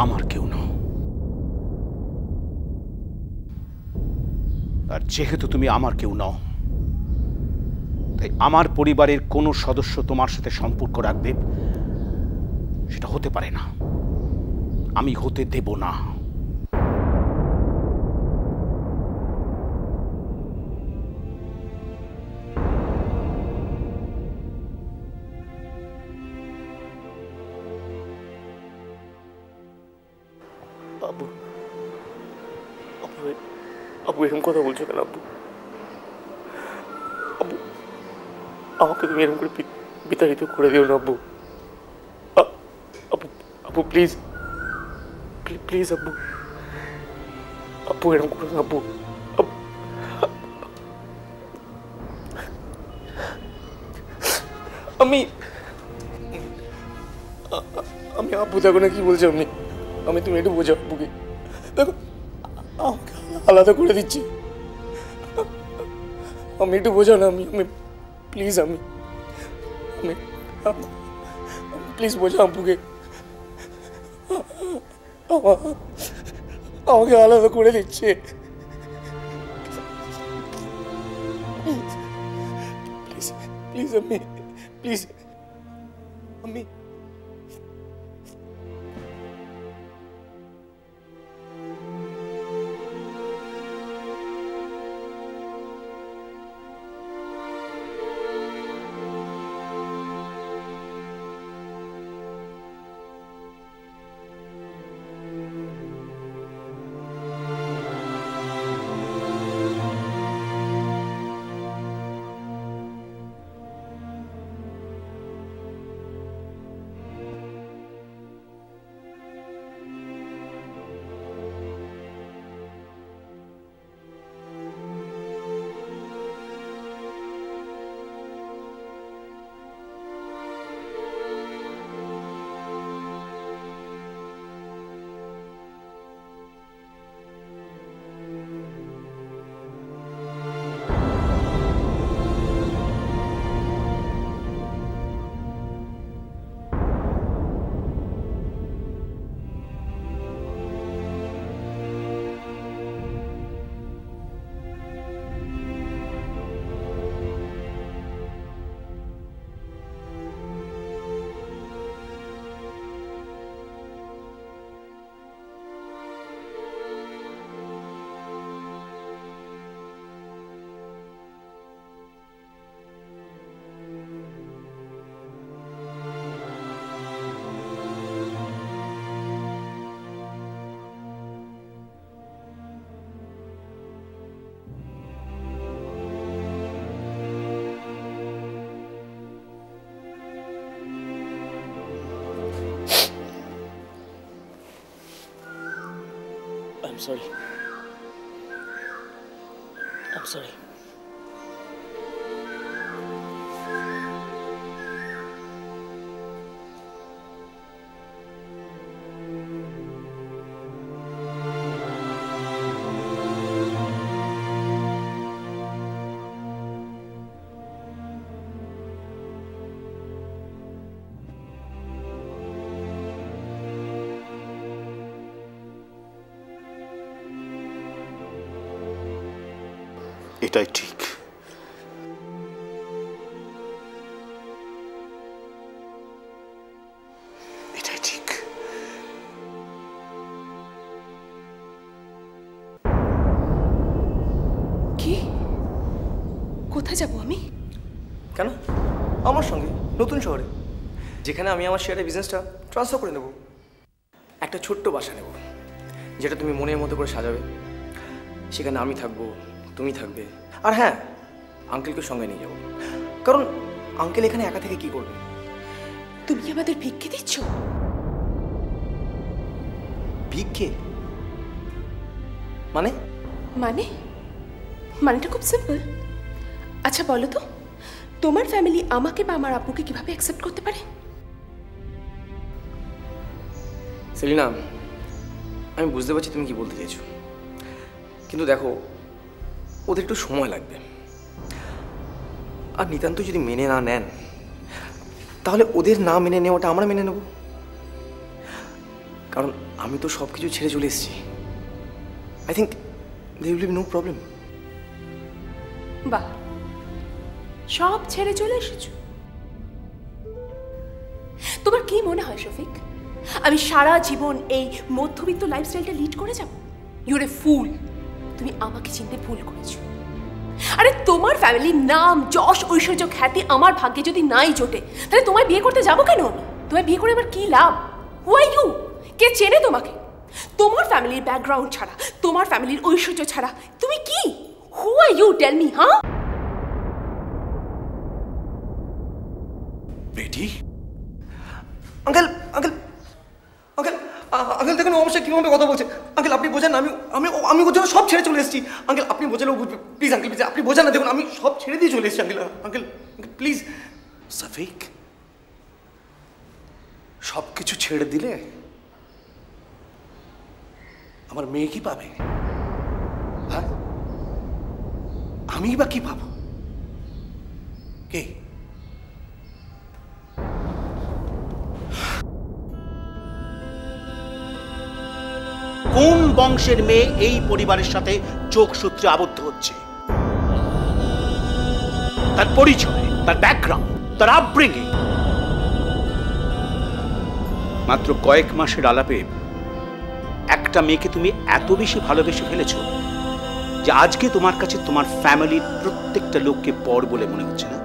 আমার কেউ নও। আর যেহেতু তুমি আমার কেউ নও, তাই আমার পরিবারের কোনো সদস্য তোমার সাথে সম্পর্ক রাখবে সেটা হতে পারে না, আমি হতে দেব না। আব্বু আব্বু আব্বু এরকম কথা বলছো কেন আব্বু? আব্বু আমাকে তুমি এরকম করে বিতাড়িত করে দিও না আব্বু। আব্বু আব্বু প্লিজ প্লিজ আব্বু, আব্বু এরকম করো না আব্বু। আমি আমি আব্বু দেখো না কি বলছো আপনি, আমি তুমি একটু বোঝাও আব্বুকে। দেখো আমাকে আলাদা করে দিচ্ছি, আমি একটু বোঝাও না। আমি প্লিজ প্লিজ বোঝা আব্বুকে, আমাকে আলাদা করে দিচ্ছে। Please please Ammi, please Ammi. I'm sorry. I'm sorry. এটাই ঠিক। এটাই ঠিক। কি? কোথায় যাব আমি? কেন? আমার সঙ্গে নতুন শহরে, যেখানে আমি আমার শেয়ারের বিজনেসটা ট্রান্সফার করে নেব। একটা ছোট্ট বাসা নেব, যেটা তুমি মনের মতো করে সাজাবে। সেখানে আমি থাকবো, তুমি থাকবে, আর হ্যাঁ, আঙ্কেলকে সঙ্গে নিয়ে যাবো। কারণ আঙ্কেল এখানে একা থেকে কি করবে? তুমি আমাদের ভিক্ষে দিচ্ছ? ভিক্ষে মানে? মানেটা খুব সিম্পল। আচ্ছা বলো তো, তোমার ফ্যামিলি আমাকে বা আমার আব্বুকে কিভাবে অ্যাকসেপ্ট করতে পারে? সেলিনা, আমি বুঝতে পারছি তুমি কি বলতে চাইছো, কিন্তু দেখো, ওদের একটু সময় লাগবে। আর নিতান্ত যদি মেনে না নেন, তাহলে ওদের না মেনে নেওয়াটা আমরা মেনে নেব। কারণ আমি তো সব কিছু ছেড়ে চলে এসেছি। I think there will be no problem. বাহ, সব ছেড়ে চলে এসেছো? তোমার কি মনে হয় শফিক, আমি সারা জীবন এই মধ্যবিত্ত লাইফস্টাইলটা লিড করে যাব? ইউর এ ফুল। তুমি আমাকে চিনতে ভুল করেছো। আরে তোমার ফ্যামিলির নাম, যশ, ঐশ্বর্য, খ্যাতি আমার ভাগ্যে যদি নাই জোটে, তাহলে তোমায় বিয়ে করতে যাবো কেন আমি? তোমায় বিয়ে করে আমার কি লাভ? হু আর ইউ? কে চেনে তোমাকে? তোমার ফ্যামিলির ব্যাকগ্রাউন্ড ছাড়া, তোমার ফ্যামিলির ঐশ্বর্য ছাড়া তুমি কি? Who are you? Tell me. হ্যাঁ বেটি। আঙ্কেল আঙ্কেল আঙ্কেল আঙ্কেল দেখুন ও আমার সাথে কীভাবে কথা বলছে। আঙ্কেল আপনি বোঝেন না, আমি ওর জন্য সব ছেড়ে চলে এসেছি। আঙ্কেল আপনি বোঝালেও বুঝবে। প্লিজ আঙ্কেল, প্লিজ আপনি বোঝেন না। দেখুন আমি সব ছেড়ে দিয়ে চলে এসেছি আঙ্কেল। Uncle please. সফিক, সব কিছু ছেড়ে দিলে আমার মেয়ে কি পাবে? হ্যাঁ, আমি বা কি পাবো? কে? কোন বংশের মেয়ে এই পরিবারের সাথে যোগসূত্রে আবদ্ধ হচ্ছে, তার পরিচয়, তার ব্যাকগ্রাউন্ড, তার আপব্রিঙ্গিং। মাত্র কয়েক মাসের আলাপে একটা মেয়েকে তুমি এত বেশি ভালোবেসে ফেলেছো যে আজকে তোমার কাছে তোমার ফ্যামিলির প্রত্যেকটা লোককে পর বলে মনে হচ্ছে না?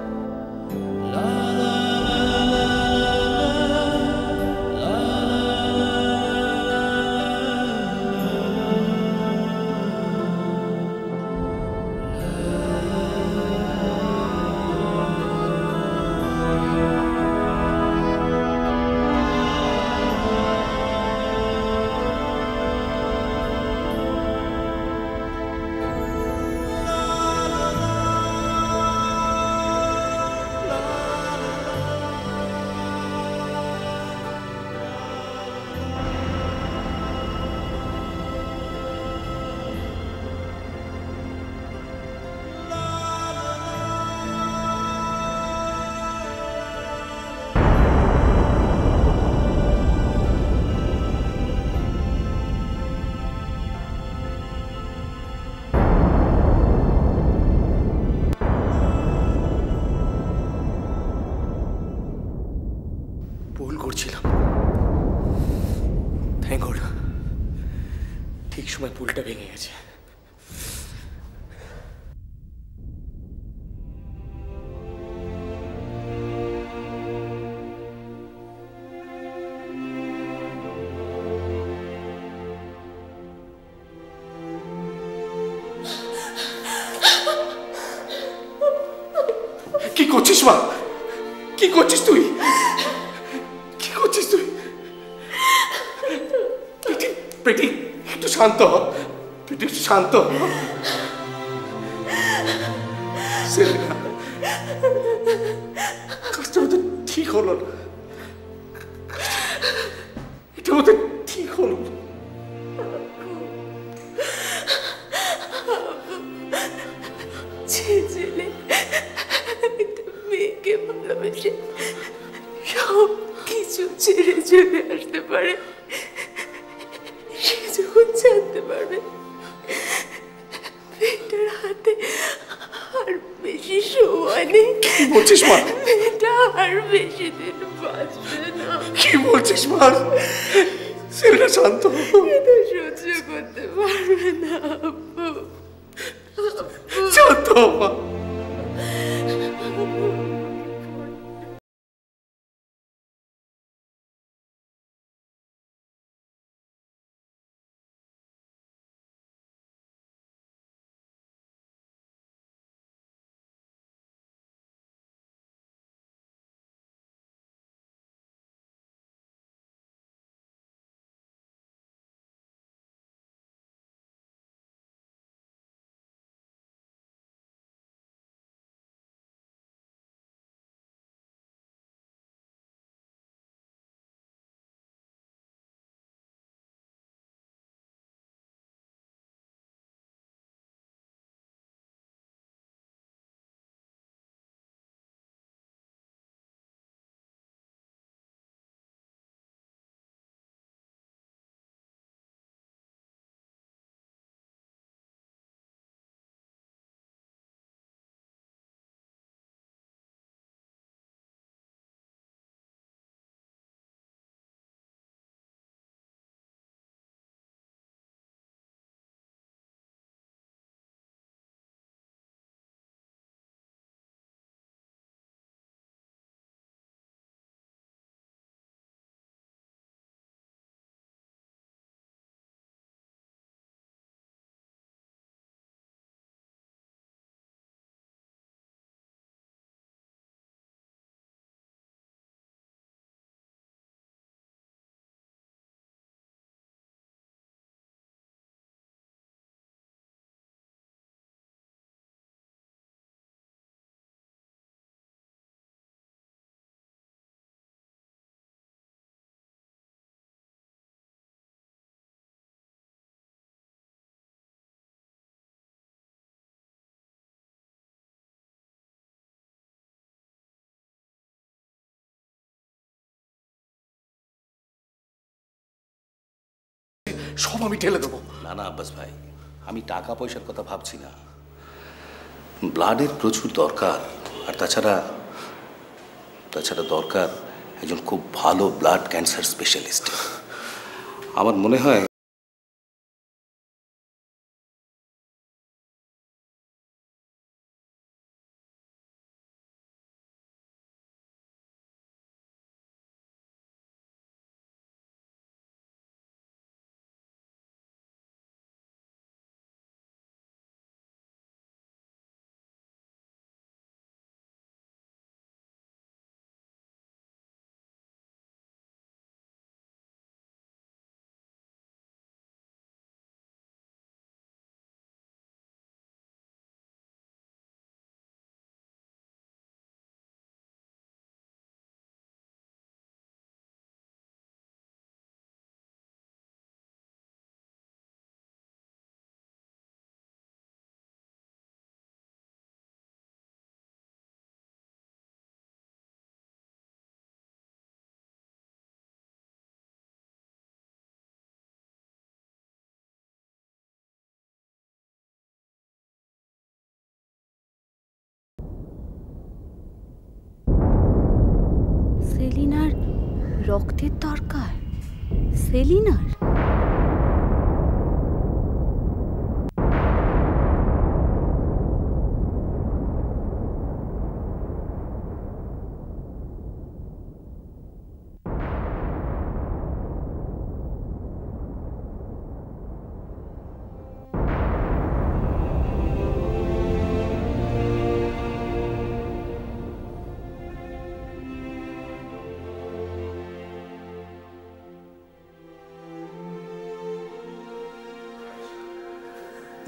ভুল করছিলাম, থ্যাংক গড ঠিক সময় পুলটা ভেঙে গেছে। কি করছিস মা? কি করছিস তুই? কি করছিস তুই? পেটি একটু শান্ত হ, পেটি একটু শান্ত হ। সেলিনা, কাজটা মতো ঠিক হলো না, এটা মতো ঠিক হলো না। ছেলে একটা মেয়েকে ভালোবেসে সব কিছু ছেড়ে চলে আসতে পারে, সে যখন জানতে পারবে মেয়েটার হাতে আর বেশি সময় নেই, বলছিস মা? মেয়েটা আর বেশি দিন বাঁচবে না। কি বলছিস মা? সেলিনা শান্ত হ। এটা সহ্য করতে পারবে না আব্বু। শান্ত হ মা। সব আমি ঠেলে দেবো। না না আব্বাস ভাই, আমি টাকা পয়সার কথা ভাবছি না। ব্লাডের প্রচুর দরকার, আর তাছাড়া দরকার একজন খুব ভালো ব্লাড ক্যান্সার স্পেশালিস্ট। আমার মনে হয় সেলিনার রক্তের দরকার? সেলিনার?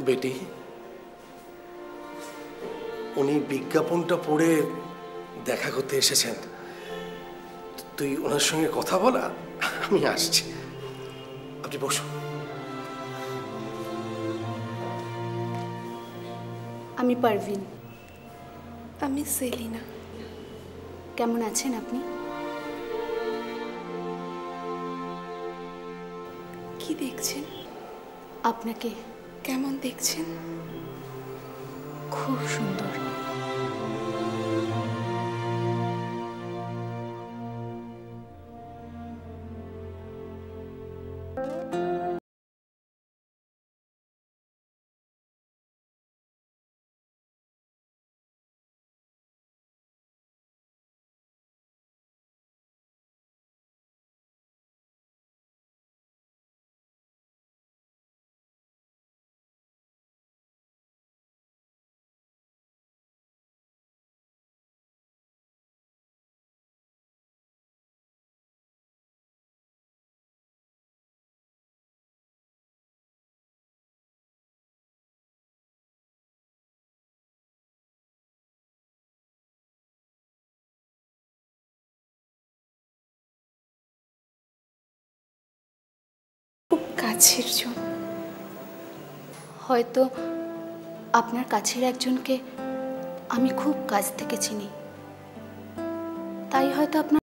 বেটি, উনি বিজ্ঞাপনটা পড়ে দেখা করতে এসেছেন। তুই ওনার সঙ্গে কথা বলা, আমি আসছি। আপনি বসুন। আমি পারভিন। আমি সেলিনা। কেমন আছেন আপনি? কি দেখছেন? আপনাকে। কেমন দেখছেন? খুব সুন্দর। খুব কাছের জন। হয়তো আপনার কাছের একজনকে আমি খুব কাছ থেকে চিনি, তাই হয়তো আপনার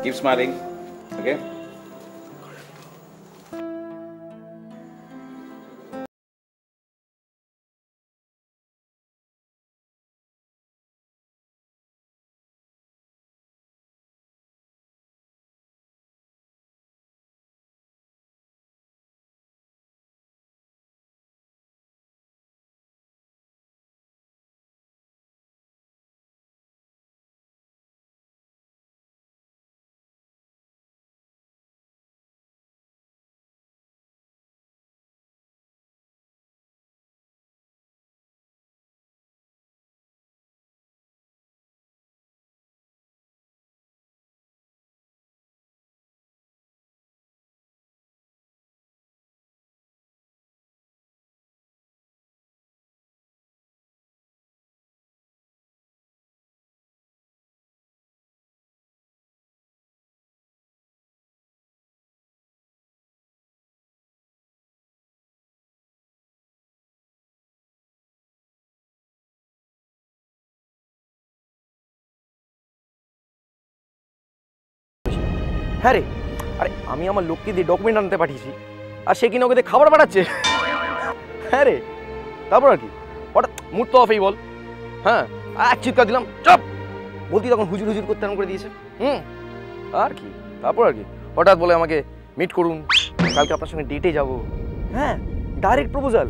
Keep smiling. Okay? হ্যাঁ রে, আরে আমি আমার লোককে দিয়ে ডকুমেন্ট আনতে পাঠিয়েছি আর সে কিনা ওকে দিয়ে খাবার পাঠাচ্ছে। হ্যাঁ রে, তারপর আর কি হঠাৎ মুড তো অফেই বল। হ্যাঁ এক চিৎকার দিলাম, চপ বলতি তখন হুজুর হুজুর করতে আরম্ভ করে দিয়েছে। আর কি তারপর আর কি হঠাৎ বলে আমাকে মিট করুন, কালকে আপনার সঙ্গে ডেটে যাব। হ্যাঁ ডাইরেক্ট প্রপোজাল।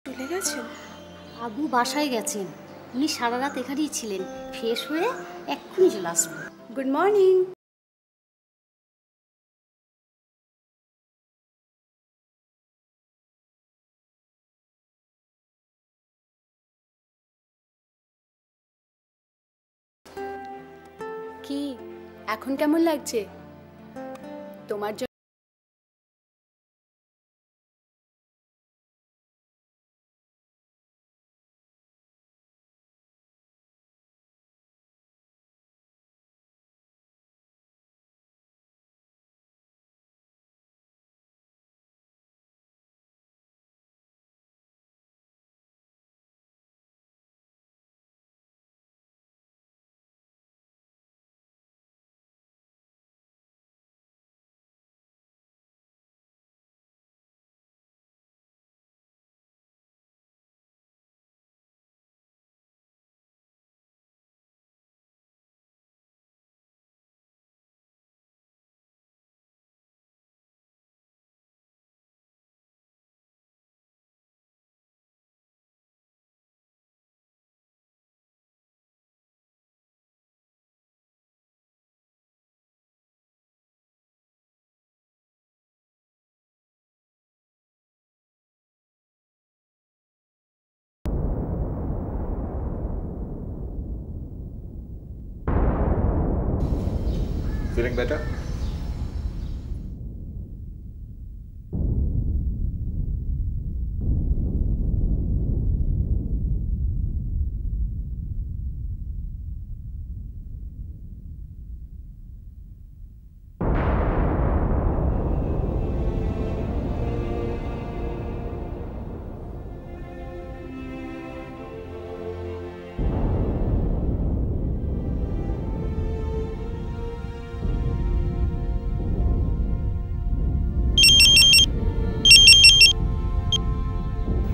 চলে গেছেন? আবু বাসায় গেছেন, উনি সারা রাত এখানেই ছিলেন, ফ্রেশ হয়ে এক্ষুনি চলে আসবেন। Good morning. কি এখন কেমন লাগছে তোমার জন্য? Feeling better?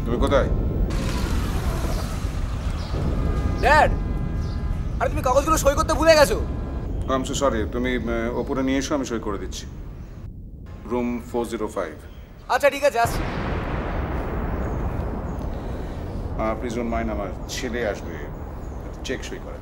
তুমি কোথায়? ড্যাড, আরে তুমি কাগজগুলো সই করতে ভুলে গেছো। আই এম সো সরি, তুমি ওপরে নিয়ে এসো, আমি সই করে দিচ্ছি। রুম 405। আচ্ছা ঠিক আছে, আসছি। প্লিজ ডোন্ট মাইন্ড, আমার ছেলে আসবে, চেক সই করে।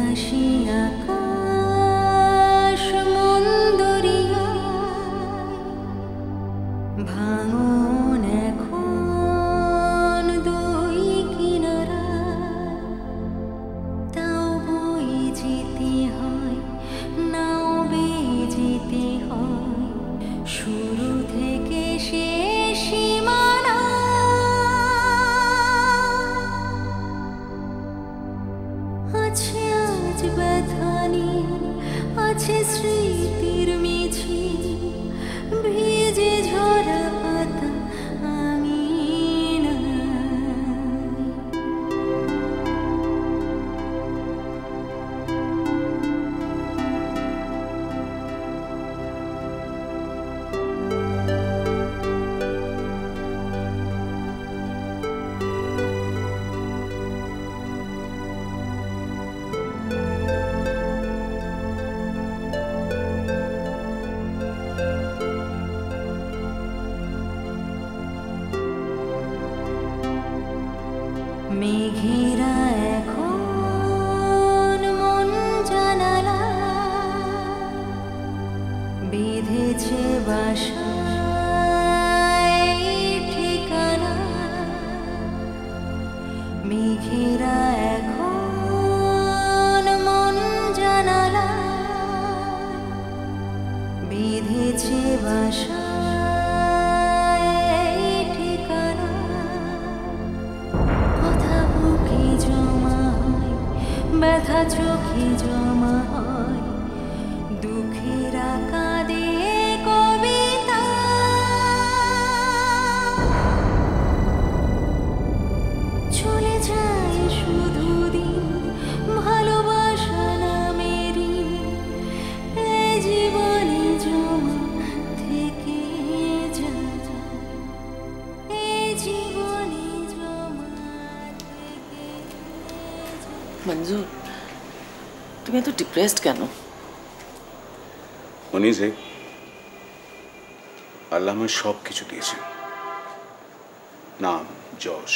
ভাসি আকাশ মন দরিয়া ভাঙন এখন দুই কিনারা তাও বই যেতে হয় নাও বেয়ে যেতে হয় শুরু থেকে শেষ সীমানা আছে আজ ব্যথানি আছে স্মৃতির মিছিল ভিজে ঝরা পাতা আমি মেঘেরা এখন মন জানালা বেঁধেছে বাসা ঠিকানা মেঘেরা এখন মন জানালা বেঁধেছে বাসা ব্যথা চোখে জমা হয় দুঃখেরা কাঁদে কবিতা চলে যায় শুধু দিন ভালোবাসা নামেরই এই জীবনে জমা থেকে যায় এই জীবনে জমা মঞ্জুর তুমি এত ডিপ্রেসড কেন? মনিজে আল্লাহ আমার সব কিছু দিয়েছেন, নাম যশ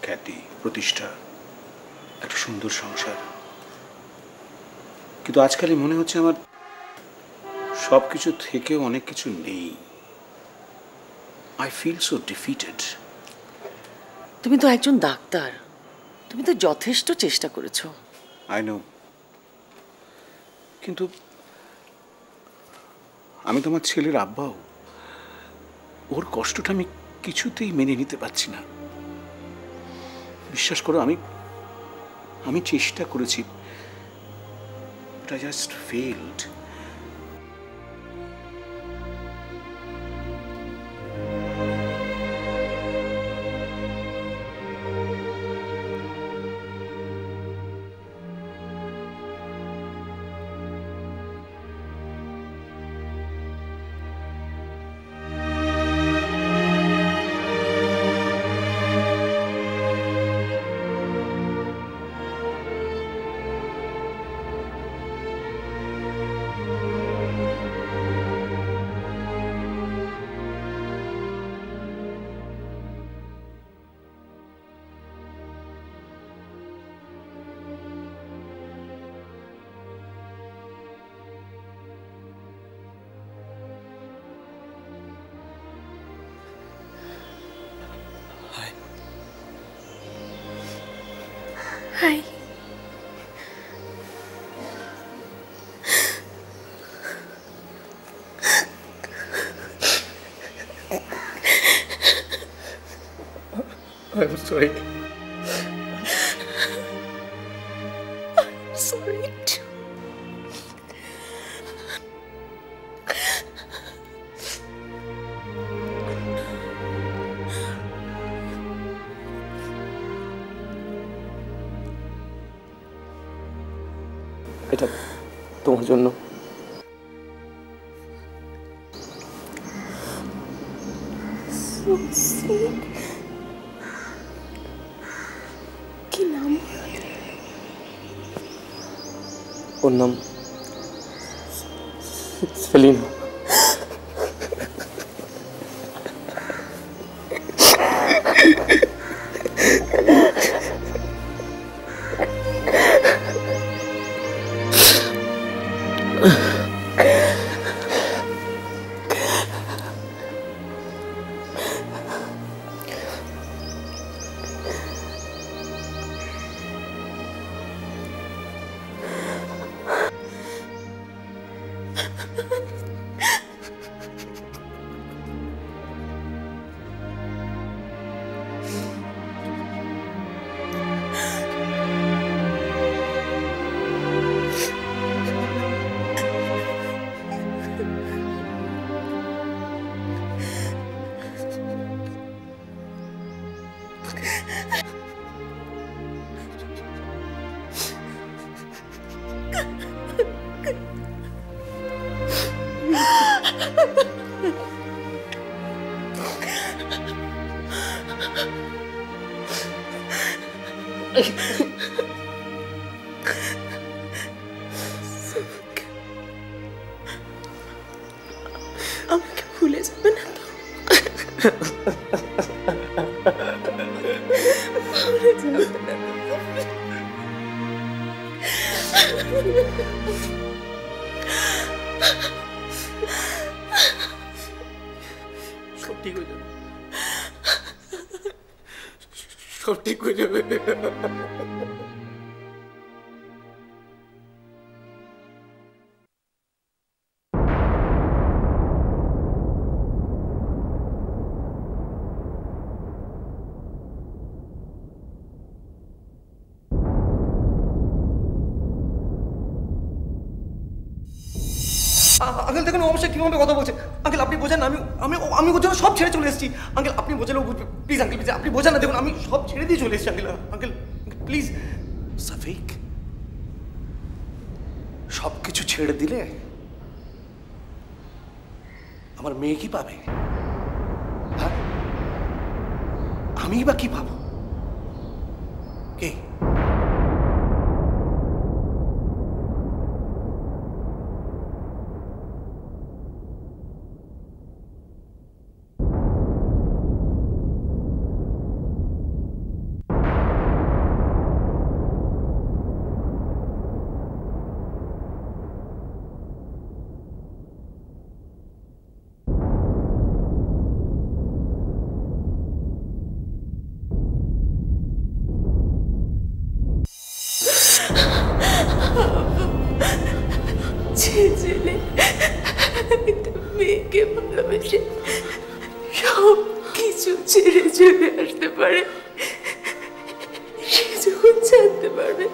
খ্যাতি প্রতিষ্ঠা একটা সুন্দর সংসার, কিন্তু আজকালই মনে হচ্ছে আমার সব কিছু থেকেও অনেক কিছু নেই। I feel so defeated. তুমি তো একজন ডাক্তার, তুমি তো যথেষ্ট চেষ্টা করেছো। আই নো, কিন্তু আমি তোমার ছেলের আব্বাও, ওর কষ্টটা আমি কিছুতেই মেনে নিতে পারছি না। বিশ্বাস করো, আমি চেষ্টা করেছি, but I just failed. Hi. I'm sorry. I'm sorry too. এটা তোমার জন্য। So sweet. কি নাম? ওর নাম সেলিনা। আমাকে ভুলে যাবে না তো? ভুলে যাবে না তো? সব ঠিক হয়ে যাবে, সব ঠিক হয়ে যাবে। আঙ্কেল দেখুন অবশ্যই কিভাবে কথা বলছে। আঙ্কেল আপনি বোঝেন না, আমি আমি আমি ওর জন্য সব ছেড়ে চলে এসেছি। আঙ্কেল আপনি বোঝালে ও বুঝবে, প্লিজ আঙ্কেল প্লিজ আপনি বোঝান না। দেখুন আমি সব ছেড়ে দিয়ে চলে এসেছি আঙ্কেল। Uncle please. সাফিক, সব কিছু ছেড়ে দিলে আমার মেয়ে কি পাবে? হ্যাঁ, আমি বা কি পাবো? কে? যে ছেলে একটা মেয়েকে ভালোবেসে সব কিছু ছেড়ে চলে আসতে পারে, সে যখন জানতে পারবে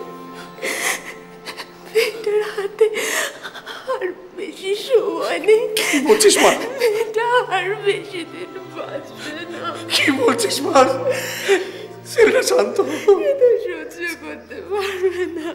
মেয়েটার হাতে আর বেশি সময় নেই, কি বলছিস মা? মেয়েটা আর বেশি দিন বাঁচবে না। কি বলছিস মা? ছেলেটা শান্ত, এটা সহ্য করতে পারবে না।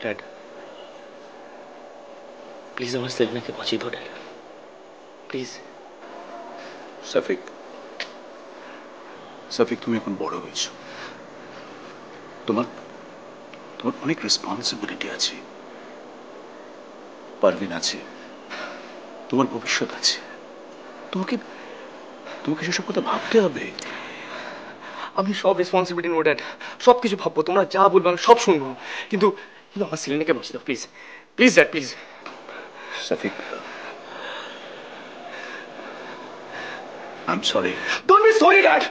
ড্যাড প্লিজ আমার সেলিনাকে বাঁচিয়ে দাও ড্যাড, প্লিজ। সাফিক, সাফিক তুমি এখন বড় হয়েছ, তোমার তোমার অনেক রেসপন্সিবিলিটি আছে, পারভিন আছে, তোমার ভবিষ্যৎ আছে, তোমাকে তোমাকে সেসব কথা ভাবতে হবে। আমি সব রেসপন্সিবিলিটি নেবো ড্যাড, সব কিছু ভাববো, তোমরা যা বলবো আমি সব শুনবো, কিন্তু কিন্তু আমার সেলিনাকে বাঁচিয়ে দাও please, please dad please. Shafiq, I'm sorry. Don't be sorry, Dad.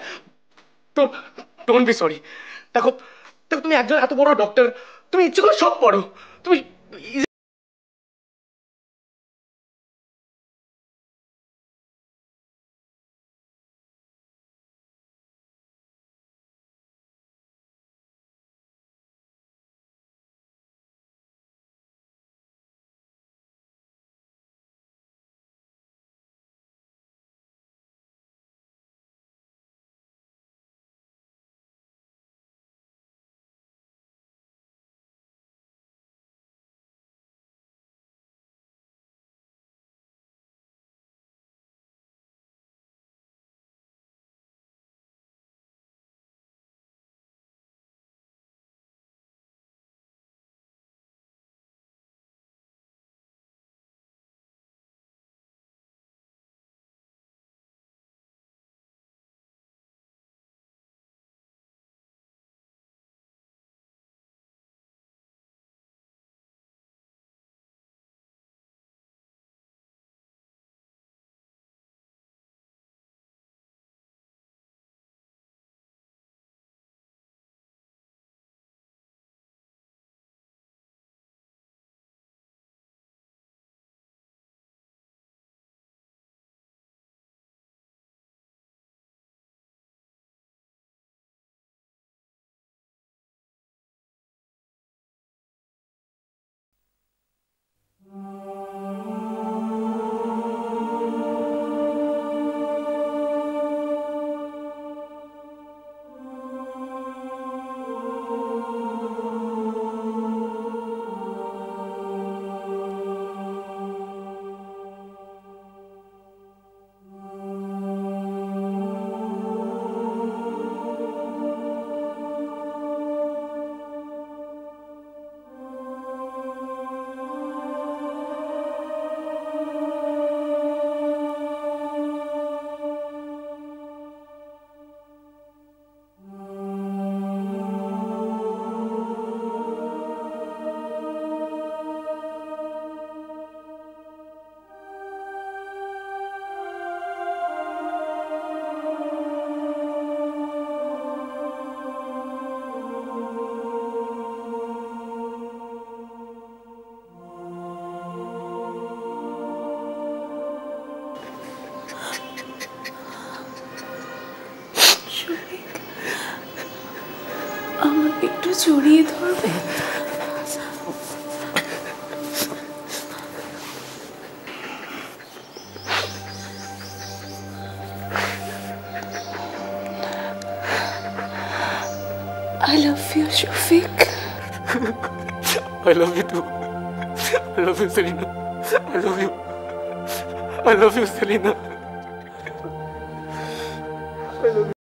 Don't be sorry. দেখো দেখো তুমি একজন এত বড় ডক্টর, তুমি ইচ্ছে করে সব পড়ো, তুমি আমাকে একটু জড়িয়ে ধরবে? I love you, Shafiq. I love you too. I love you, Selina. I love you. I love you, Selina. I love you.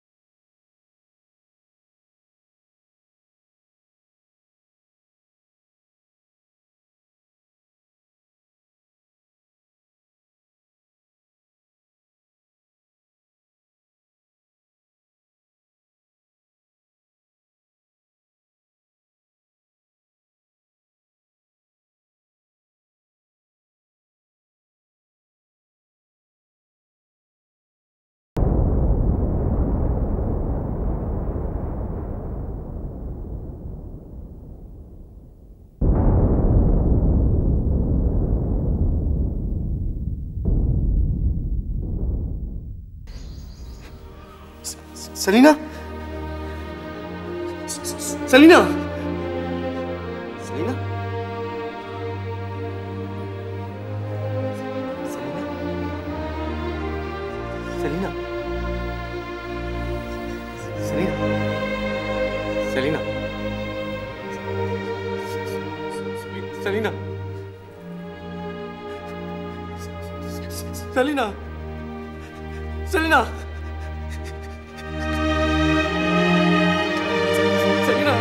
Selina? Selina? Selina? Selina? Selina? Selina? Selina, Selina, Selina.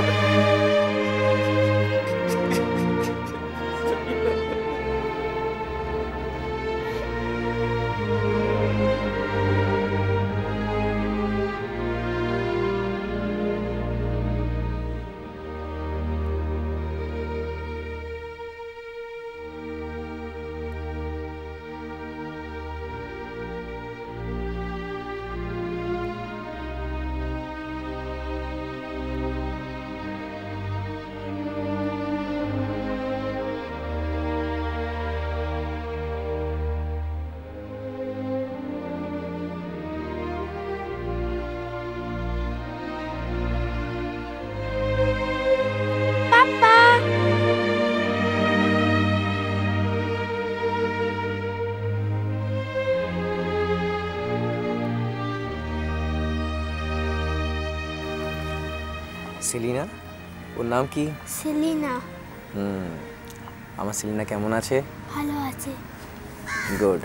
Selina, ওর নাম কি? সেলিনা। আমার সেলিনা কেমন আছে? ভালো আছে। গুড।